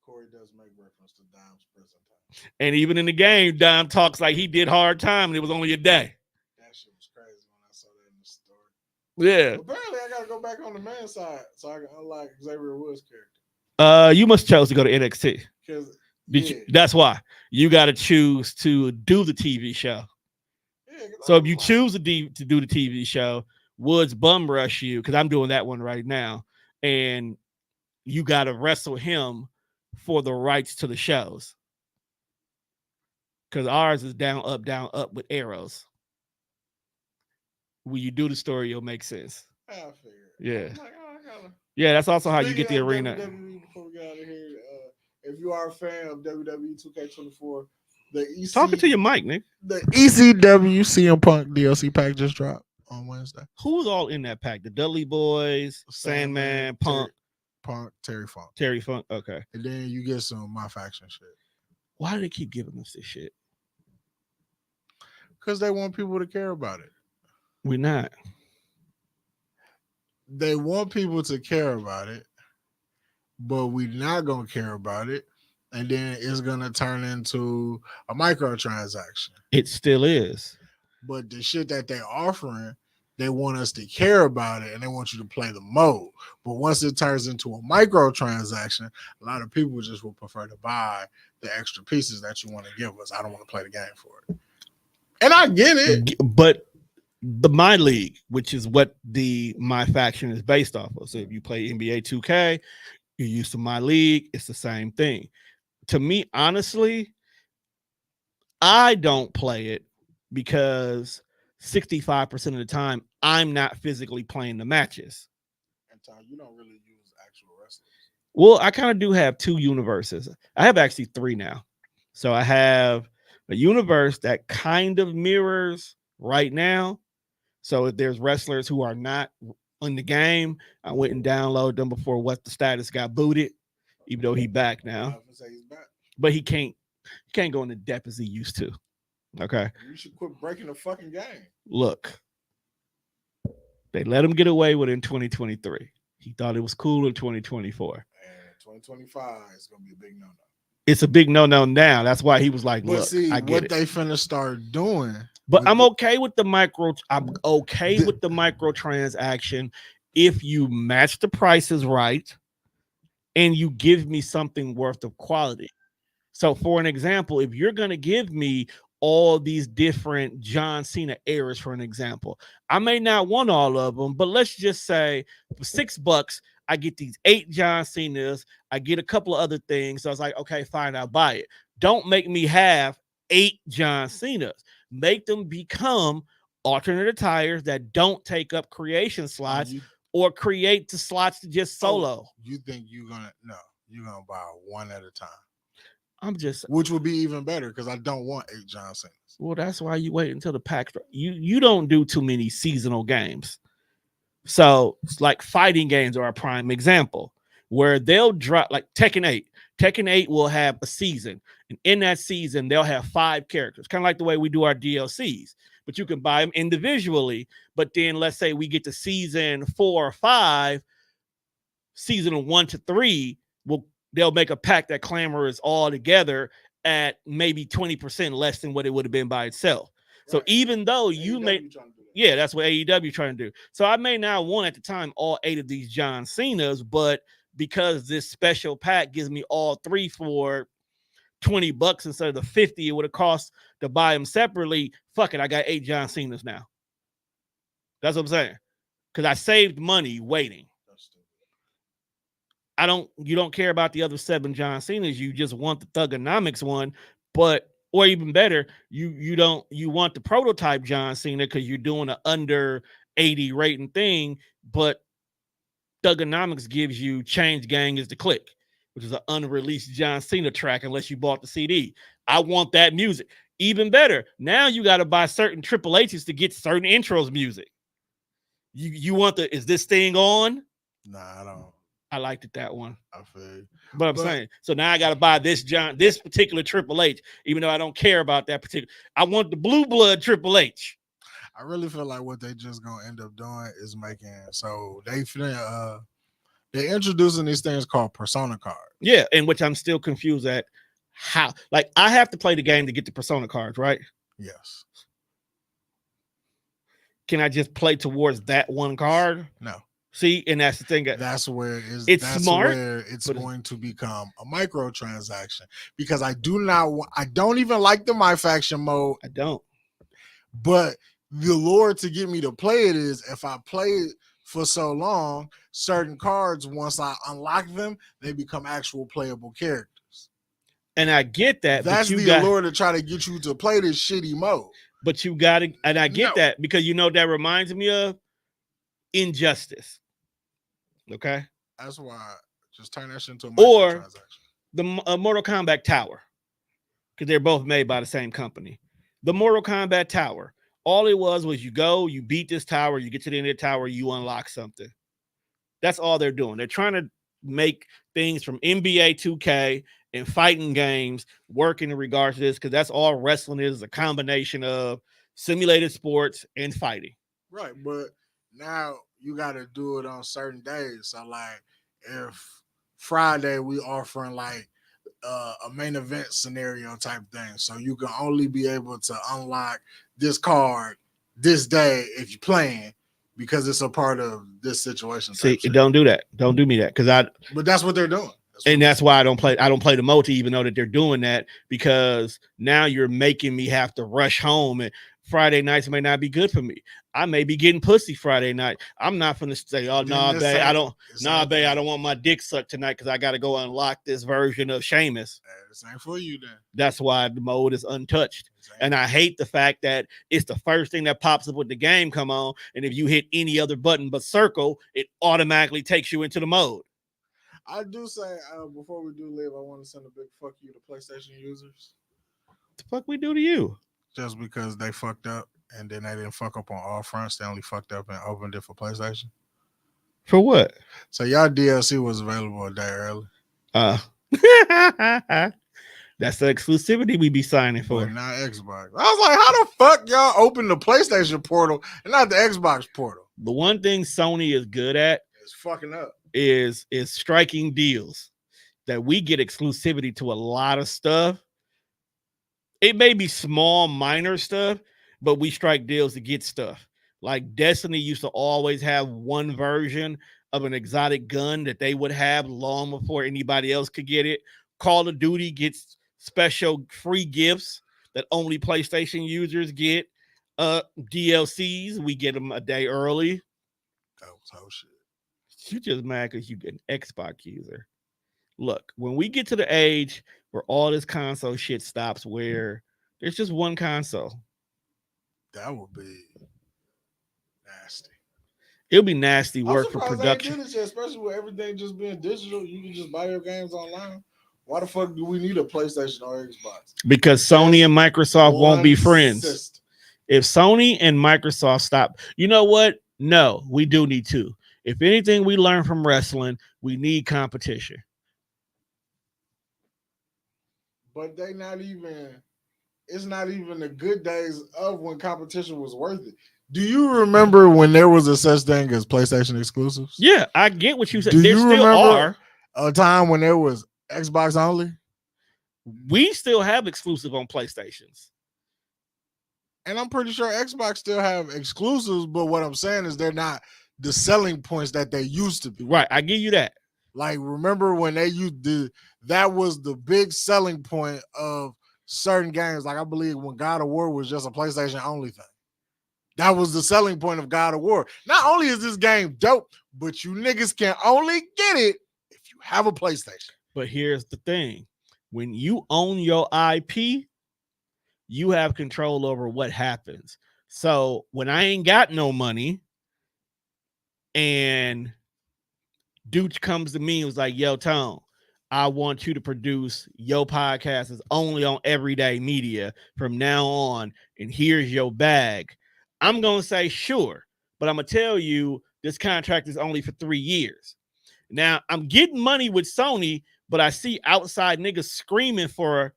Corey does make reference to Dom's prison time. And even in the game, Dom talks like he did hard time and it was only a day. That shit was crazy when I saw that in the story. Yeah. Apparently, I got to go back on the man's side so I can unlock Xavier Woods' character. You must chose to go to NXT. That's why. You got to choose to do the TV show. Yeah, so if you choose to do the TV show, Woods bum rush you, because I'm doing that one right now, and you got to wrestle him for the rights to the shows, because ours is down, up with arrows. When you do the story, it'll make sense. I figured. Yeah. Yeah, that's also how you get the arena. WWE, before we get out of here, if you are a fan of WWE 2K24, the EC, talking to your mic, Nick. The ECW CM Punk DLC pack just dropped on Wednesday. Who's all in that pack? The Dudley Boys, Sandman, Punk, Terry Funk. Terry Funk. Okay. And then you get some My Faction shit. Why do they keep giving us this shit? Because they want people to care about it. We're not. They want people to care about it, but we're not going to care about it. And then it's going to turn into a microtransaction. It still is. But the shit that they're offering, they want us to care about it and they want you to play the mode. But once it turns into a microtransaction, a lot of people just will prefer to buy the extra pieces that you want to give us. I don't want to play the game for it. And I get it. But the My League, which is what the My Faction is based off of. So if you play NBA 2K, you use the My League, it's the same thing. To me, honestly, I don't play it because 65% of the time I'm not physically playing the matches. And Tom, you don't really use actual wrestlers. Well, I kind of do have two universes. I have actually three now. So I have a universe that kind of mirrors right now. So if there's wrestlers who are not in the game, I went and downloaded them before What the Status got booted, even though he back now. But he can't go into depth as he used to. Okay. You should quit breaking the fucking game. Look, they let him get away with it in 2023. He thought it was cool in 2024. And 2025 is gonna be a big no-no. It's a big no-no now. That's why he was like, But look, see, I get what it. they finna start doing. But I'm okay with the microtransaction if you match the prices right and you give me something worth of quality. So for an example, if you're going to give me all these different John Cena eras, for an example, I may not want all of them, but let's just say for $6, I get these 8 John Cenas. I get a couple of other things. So I was like, okay, fine, I'll buy it. Don't make me have 8 John Cenas. Make them become alternate attires that don't take up creation slots or create the slots to just solo. You think you're gonna buy one at a time. Which would be even better because I don't want 8 John Cenas. Well, that's why you wait until the pack. You don't do too many seasonal games. So like fighting games are a prime example where they'll drop like Tekken 8. Tekken 8 will have a season, and in that season, they'll have 5 characters, kind of like the way we do our DLCs. But you can buy them individually. But then let's say we get to season 4 or 5, season 1 to 3, they'll make a pack that Clamor is all together at maybe 20% less than what it would have been by itself. Right. So even though you may, yeah, that's what AEW trying to do. So I may not want at the time all 8 of these John Cenas, but because this special pack gives me all 3 for $20 instead of the 50 it would have cost to buy them separately, fuck it, I got 8 John Cenas now. That's what I'm saying. Because I saved money waiting. You don't care about the other 7 John Cenas. You just want the Thugonomics one, or even better, you want the prototype John Cena because you're doing an under 80 rating thing, but Thugonomics gives you Change Gang is the Click, which is an unreleased John Cena track unless you bought the CD. I want that music. Even better, now you got to buy certain Triple H's to get certain intros music. You want is this thing on? Nah, I don't. I liked it, that one. I feel. But I'm saying, so now I got to buy this particular Triple H, even though I don't care about that particular. I want the Blue Blood Triple H. I really feel like what they just gonna end up doing is making they're introducing these things called Persona cards. Yeah, in which I'm still confused at how. Like I have to play the game to get the Persona cards, right? Yes. Can I just play towards that one card? No. See, and that's the thing. That's where it's smart. Where it's going to become a microtransaction because I don't even like the My Faction mode. I don't. But the lure to get me to play it is if I play it for so long, certain cards, once I unlock them, they become actual playable characters. And I get that. That's the allure to try to get you to play this shitty mode. But you got to, and I get that because that reminds me of Injustice. Okay, that's why just turn that shit into a or the Mortal Kombat Tower, because they're both made by the same company. The Mortal Kombat Tower, all it was you go, you beat this tower, you get to the end of the tower, you unlock something. That's all they're doing. They're trying to make things from NBA 2K and fighting games work in regards to this, because that's all wrestling is, a combination of simulated sports and fighting. Right, but now you got to do it on certain days. So, like, if Friday we offering like a main event scenario type thing, so you can only be able to unlock this card this day if you're playing because it's a part of this situation. See, don't do that. Don't do me that But that's what they're doing. That's why I don't play the multi, even though that they're doing that, because now you're making me have to rush home, and Friday nights may not be good for me. I may be getting pussy Friday night. I'm not going to say, oh, nah, babe, I don't want my dick sucked tonight because I got to go unlock this version of Sheamus. This ain't for you then. That's why the mode is untouched. And I hate the fact that it's the first thing that pops up with the game come on, and if you hit any other button but circle, it automatically takes you into the mode. I do say, before we do leave, I want to send a big fuck you to PlayStation users. the fuck we do to you? Just because they fucked up and then they didn't fuck up on all fronts. They only fucked up and opened it for PlayStation. For what? So y'all DLC was available a day early. That's the exclusivity we be signing for. But not Xbox. I was like, how the fuck y'all open the PlayStation portal and not the Xbox portal? The one thing Sony is good at It's fucking up. is striking deals that we get exclusivity to a lot of stuff. It may be small, minor stuff, but we strike deals to get stuff. Like Destiny used to always have one version of an exotic gun that they would have long before anybody else could get it. Call of Duty gets special free gifts that only PlayStation users get. DLCs, we get them a day early. That was whole shit. You just mad because you get an Xbox user. Look, when we get to the age where all this console shit stops, where there's just one console, that would be nasty. It'll be nasty work for I'm surprised production. they do this shit, especially with everything just being digital. You can just buy your games online. Why the fuck do we need a PlayStation or Xbox? Because Sony and Microsoft won't be friends. System. If Sony and Microsoft stop, you know what? No, we do need to. If anything we learn from wrestling, we need competition. But they not even, it's not even the good days of when competition was worth it. Do you remember when there was a such thing as PlayStation exclusives? Yeah, I get what you said. Do There you still remember are. a time when there was Xbox only? We still have exclusive on PlayStations. And I'm pretty sure Xbox still have exclusives, but what I'm saying is they're not the selling points that they used to be. Right, I give you that. Like, remember when they used that was the big selling point of certain games. Like, I believe when God of War was just a PlayStation only thing. That was the selling point of God of War. Not only is this game dope, but you niggas can only get it if you have a PlayStation. But here's the thing. When you own your IP, you have control over what happens. So when I ain't got no money and dude comes to me and was like, yo, Tone, I want you to produce your podcast is only on Everyday Media from now on, and here's your bag. I'm going to say, sure, but I'm going to tell you this contract is only for 3 years. Now, I'm getting money with Sony, but I see outside niggas screaming for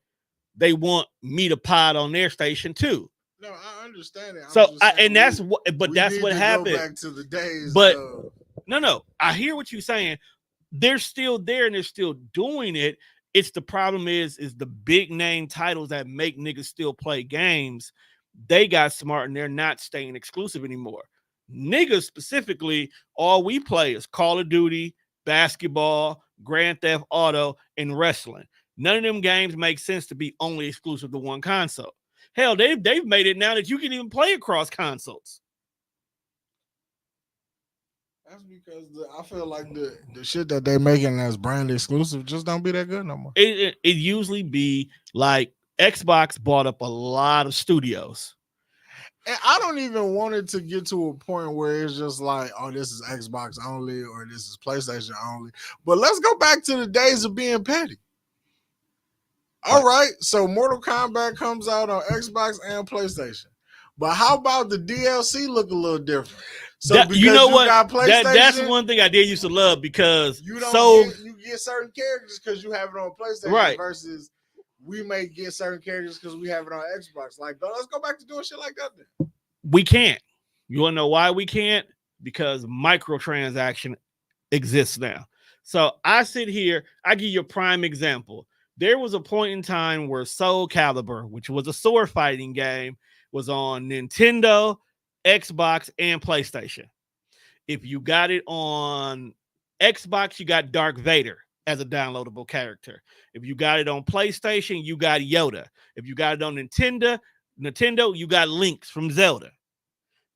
they want me to pod on their station too. No, I understand it. So, that's what happened. Go back to the days. But no, I hear what you're saying. They're still there and they're still doing it. It's the problem is the big name titles that make niggas still play games. They got smart and they're not staying exclusive anymore. Niggas specifically, all we play is Call of Duty, basketball, Grand Theft Auto, and wrestling. None of them games make sense to be only exclusive to one console. Hell, they've made it now that you can even play across consoles. That's because I feel like the shit that they making as brand exclusive just don't be that good no more. It usually be like Xbox bought up a lot of studios. And I don't even want it to get to a point where it's just like, oh, this is Xbox only or this is PlayStation only. But let's go back to the days of being petty. All right, so Mortal Kombat comes out on Xbox and PlayStation. But how about the DLC look a little different? So you know what? That's one thing I did used to love because you get certain characters because you have it on PlayStation, right? Versus we may get certain characters because we have it on Xbox. Like, let's go back to doing shit like that then. We can't. You want to know why we can't? Because microtransaction exists now. So I sit here, I give you a prime example. There was a point in time where Soul Calibur, which was a sword fighting game, was on Nintendo, Xbox, and PlayStation. If you got it on Xbox, you got Darth Vader as a downloadable character. If you got it on PlayStation, you got Yoda. If you got it on Nintendo, you got Link from Zelda.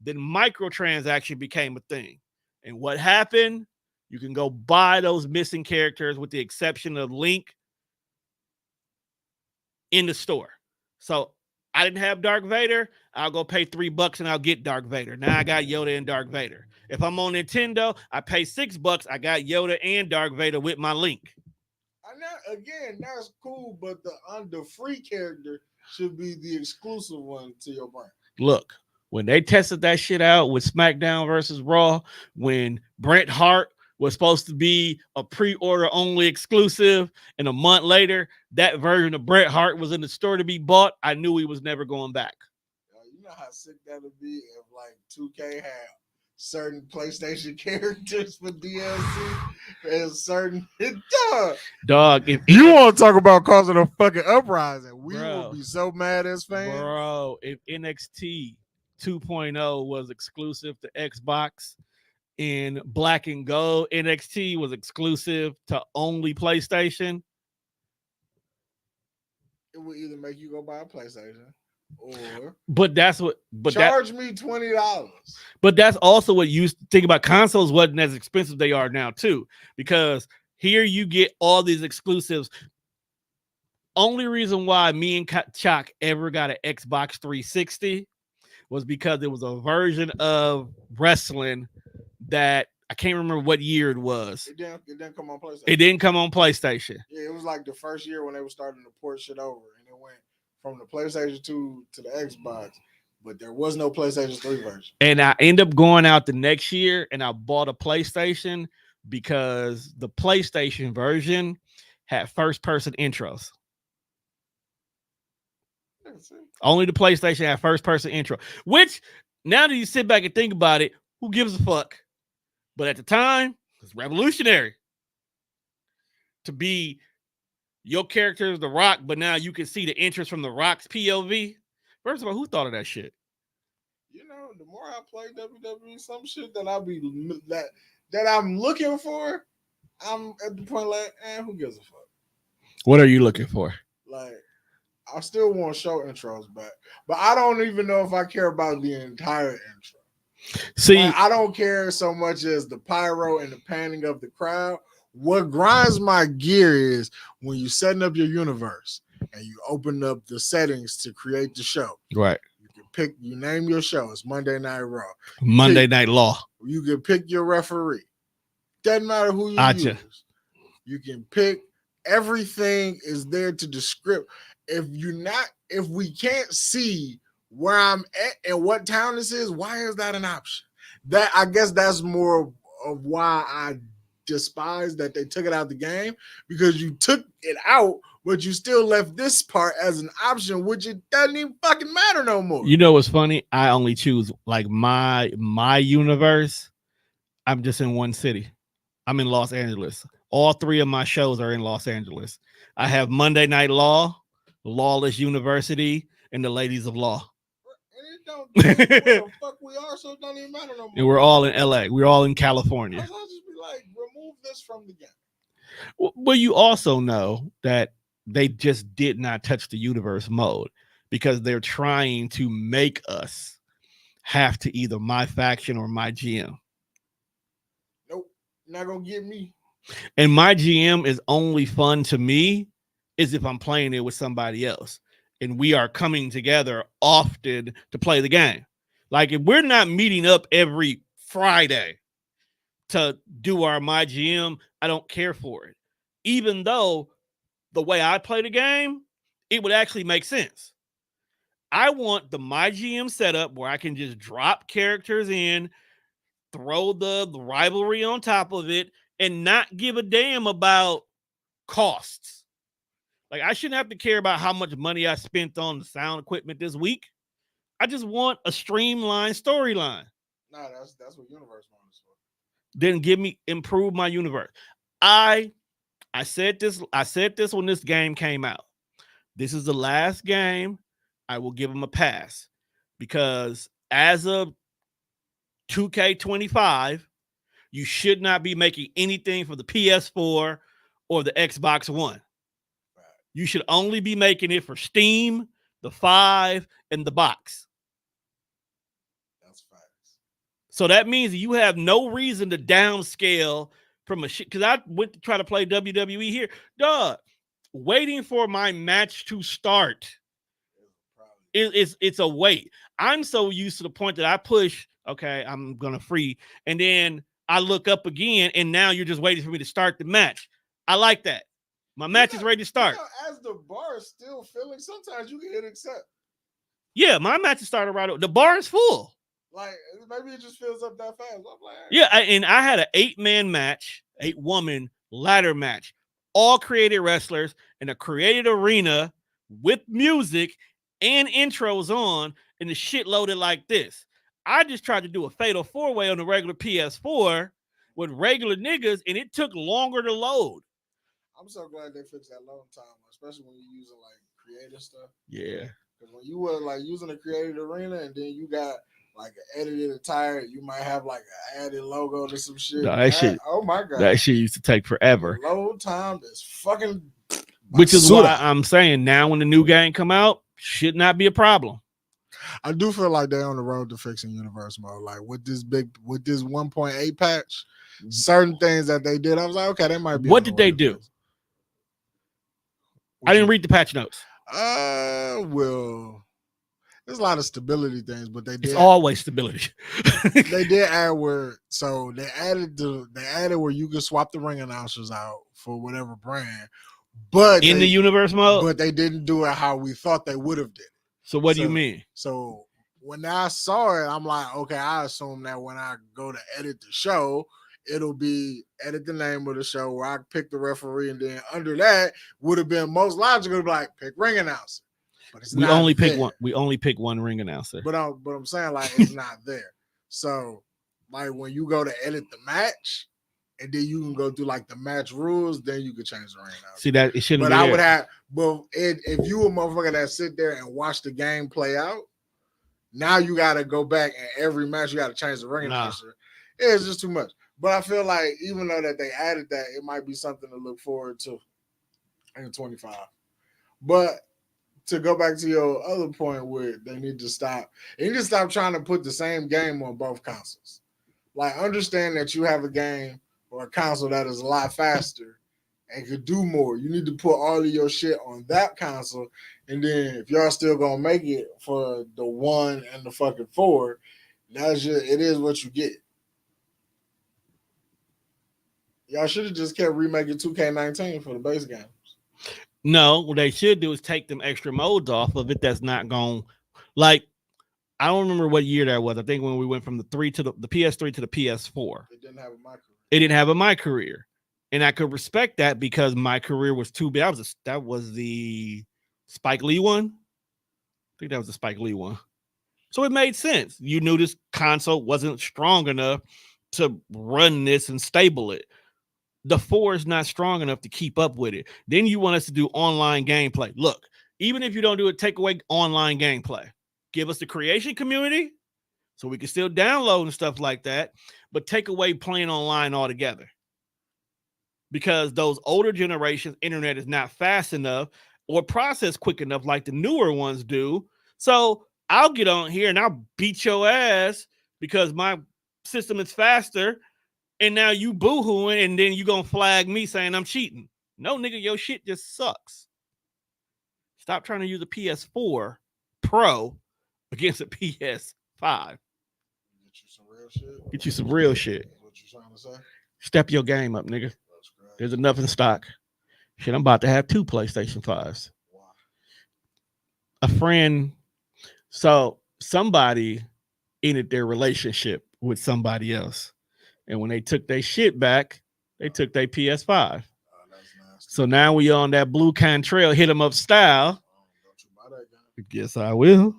Then microtransaction became a thing. And what happened? You can go buy those missing characters with the exception of Link in the store. So I didn't have Darth Vader. I'll go pay $3 and I'll get Darth Vader. Now I got Yoda and Darth Vader. If I'm on Nintendo, I pay $6. I got Yoda and Darth Vader with my Link. Again, that's cool, but the free character should be the exclusive one to your brand. Look, when they tested that shit out with SmackDown versus Raw, when Bret Hart was supposed to be a pre-order only exclusive, and a month later, that version of Bret Hart was in the store to be bought, I knew he was never going back. You know how sick that would be if like 2K had certain PlayStation characters for DLC and certain dog. If you want to talk about causing a fucking uprising, we will be so mad as fans. Bro, if NXT 2.0 was exclusive to Xbox and Black and Gold, NXT was exclusive to only PlayStation, it would either make you go buy a PlayStation or charge me $20. But that's also what you think about. Consoles wasn't as expensive they are now too, because here you get all these exclusives. Only reason why me and Chalk ever got an Xbox 360 was because it was a version of wrestling that I can't remember what year it was. It didn't come on PlayStation. It didn't come on PlayStation. Yeah, it was like the first year when they were starting to port shit over, and it went from the PlayStation 2 to the Xbox, but there was no PlayStation 3 version. And I end up going out the next year and I bought a PlayStation because the PlayStation version had first-person intros. Only the PlayStation had first-person intro, which now that you sit back and think about it, who gives a fuck? But at the time, it's revolutionary to be your character is The Rock, but now you can see the interest from The Rock's POV. First of all, who thought of that shit? You know, the more I play WWE, some shit that I'm looking for, I'm at the point like, who gives a fuck? What are you looking for? Like, I still want show intros back, but I don't even know if I care about the entire intro. See, like, I don't care so much as the pyro and the panning of the crowd. What grinds my gear is when you're setting up your universe and you open up the settings to create the show. Right. You name your show. It's Monday Night Raw. Monday Night Law. You can pick your referee. Doesn't matter who you use. You can pick. Everything is there to describe. If we can't see where I'm at and what town this is, why is that an option? That I guess that's more of why I despise that they took it out of the game, because you took it out, but you still left this part as an option, which it doesn't even fucking matter no more. You know what's funny? I only choose like my universe. I'm just in one city. I'm in Los Angeles. All three of my shows are in Los Angeles. I have Monday Night Law, Lawless University, and the Ladies of Law. And it don't where the fuck we are, so it don't even matter no more. And we're all in LA. We're all in California. I'll just be like, remove this from the game. Well, you also know that they just did not touch the universe mode because they're trying to make us have to either my faction or my GM. Nope, not gonna get me. And my GM is only fun to me is if I'm playing it with somebody else and we are coming together often to play the game. Like if we're not meeting up every Friday to do our my GM, I don't care for it. Even though the way I play the game, it would actually make sense. I want the my GM setup where I can just drop characters in, throw the rivalry on top of it, and not give a damn about costs. Like I shouldn't have to care about how much money I spent on the sound equipment this week. I just want a streamlined storyline. Nah, that's what universe wants for. Then improve my universe. I said this when this game came out. This is the last game I will give them a pass because as of 2K25, you should not be making anything for the PS4 or the Xbox One. You should only be making it for Steam, the 5, and the box. That's facts. So that means you have no reason to downscale from a shit. Because I went to try to play WWE here. Dog, waiting for my match to start. It's a wait. I'm so used to the point that I push, okay, I'm going to free. And then I look up again, and now you're just waiting for me to start the match. I like that. My match is ready to start. You know, as the bar is still filling, sometimes you can hit accept. Yeah, my match is started right over. The bar is full. Like maybe it just fills up that fast. I'm like, yeah, and I had an 8-man match, 8-woman ladder match, all created wrestlers in a created arena with music and intros on, and the shit loaded like this. I just tried to do a fatal 4-way on the regular PS4 with regular niggas, and it took longer to load. I'm so glad they fixed that load time, especially when you're using like creative stuff. Yeah. Because when you were like using a created arena and then you got like an edited attire, you might have like an added logo to some shit. No, that shit. Oh my god, that shit used to take forever. Load time is fucking. Which is why I'm saying now when the new game come out, should not be a problem. I do feel like they're on the road to fixing universe mode. Like with this 1.8 patch, certain things that they did, I was like, okay, they might be. What did they do? I didn't read the patch notes. Well, there's a lot of stability things, but they did. It's always stability. They did add so they added where you could swap the ring announcers out for whatever brand, but in the universe mode. But they didn't do it how we thought they would have did it. So what do you mean? So when I saw it, I'm like, okay, I assume that when I go to edit the show, it'll be edit the name of the show where I pick the referee, and then under that would have been most logical to be like pick ring announcer. But it's not only there. pick one. We only pick one ring announcer. But I'm saying like it's not there. So like when you go to edit the match, and then you can go through like the match rules, then you can change the ring announcer. See that it shouldn't. But be I there. would have. But if you a motherfucker that sit there and watch the game play out, now you got to go back and every match you got to change the ring announcer. It's just too much. But I feel like even though that they added that, it might be something to look forward to in 25. But to go back to your other point where they need to stop trying to put the same game on both consoles. Like understand that you have a game or a console that is a lot faster and could do more. You need to put all of your shit on that console. And then if y'all still gonna make it for the 1 and the fucking 4, it is what you get. Y'all should have just kept remaking 2K19 for the base games. No, what they should do is take them extra modes off of it. That's not going like I don't remember what year that was. I think when we went from the PS3 to the PS4. It didn't have a My Career. It didn't have a My Career. And I could respect that because My Career was too big. That was the Spike Lee one. I think that was the Spike Lee one. So it made sense. You knew this console wasn't strong enough to run this and stable it. The 4 is not strong enough to keep up with it. Then you want us to do online gameplay. Look, even if you don't do it, take away online gameplay. Give us the creation community so we can still download and stuff like that, but take away playing online altogether. Because those older generations, internet is not fast enough or process quick enough like the newer ones do. So I'll get on here and I'll beat your ass because my system is faster. And now you boo-hooing, and then you gonna flag me saying I'm cheating. No, nigga, your shit just sucks. Stop trying to use a PS4 Pro against a PS5. Get you some real shit. Get you some real shit. What you trying to say? Step your game up, nigga. There's enough in stock. Shit, I'm about to have 2 PlayStation 5s. Wow. A friend, so somebody ended their relationship with somebody else. And when they took their shit back, they took their PS5. So now we on that Blue Contrail hit 'em up style. Yes, I will.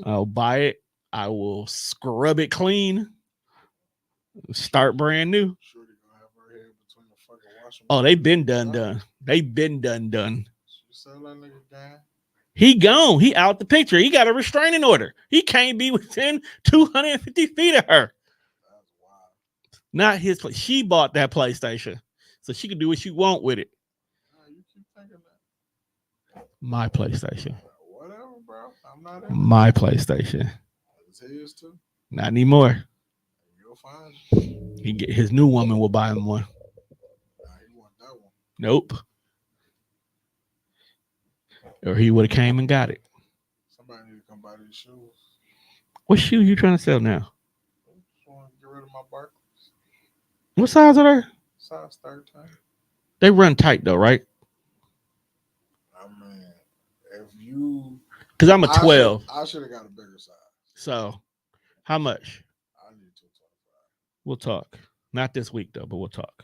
I'll buy it. I will scrub it clean. Start brand new. Oh, they been done. They been done. He gone. He out the picture. He got a restraining order. He can't be within 250 feet of her. Not his place. She bought that PlayStation, so she can do what she want with it. You keep thinking that. My PlayStation. Whatever, bro. I'm not My PlayStation. It's his too. Not anymore. You'll find it. His new woman will buy him one. You want that one? Nope. Or he would have came and got it. Somebody need to come buy these shoes. What shoe you trying to sell now? I just want to get rid of my Barclays. What size are they? Size 13. They run tight though, right? I mean, if you, Because I'm a 12. I should have got a bigger size. So, how much? I need 225. We'll talk. Not this week though, but we'll talk.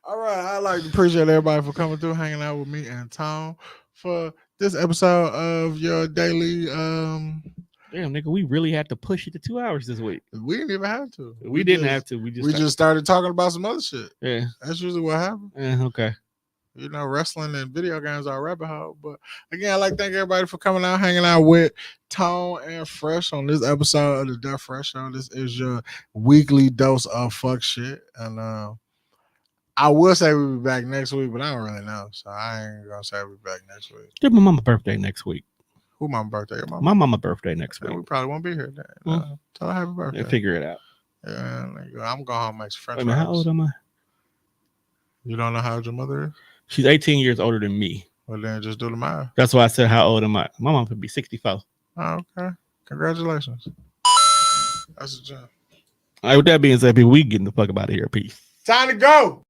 All right, I'd like to appreciate everybody for coming through, hanging out with me and Tom for this episode of your daily. Damn, nigga, we really had to push it to 2 hours this week. We didn't even have to. We didn't have to. We just started talking about some other shit. Yeah. That's usually what happens. Yeah. Okay. You know, wrestling and video games are a rabbit hole. But again, I'd like to thank everybody for coming out, hanging out with Tone and Fresh on this episode of the Death Fresh Show. This is your weekly dose of fuck shit. And I will say we'll be back next week, but I don't really know. So I ain't going to say we'll be back next week. It's my mama's birthday next week. Who my birthday? Your mama? My mama's birthday next week. We probably won't be here then. Tell her happy birthday. Yeah, figure it out. Yeah, I'm going home and make some French Wait a minute, how fries. old am I? You don't know how old your mother is? She's 18 years older than me. Well, then just do the math. That's why I said how old am I? My mom could be 64. Oh, okay. Congratulations. That's a job. All right, with that being said, people, we getting the fuck out of here. Peace. Time to go.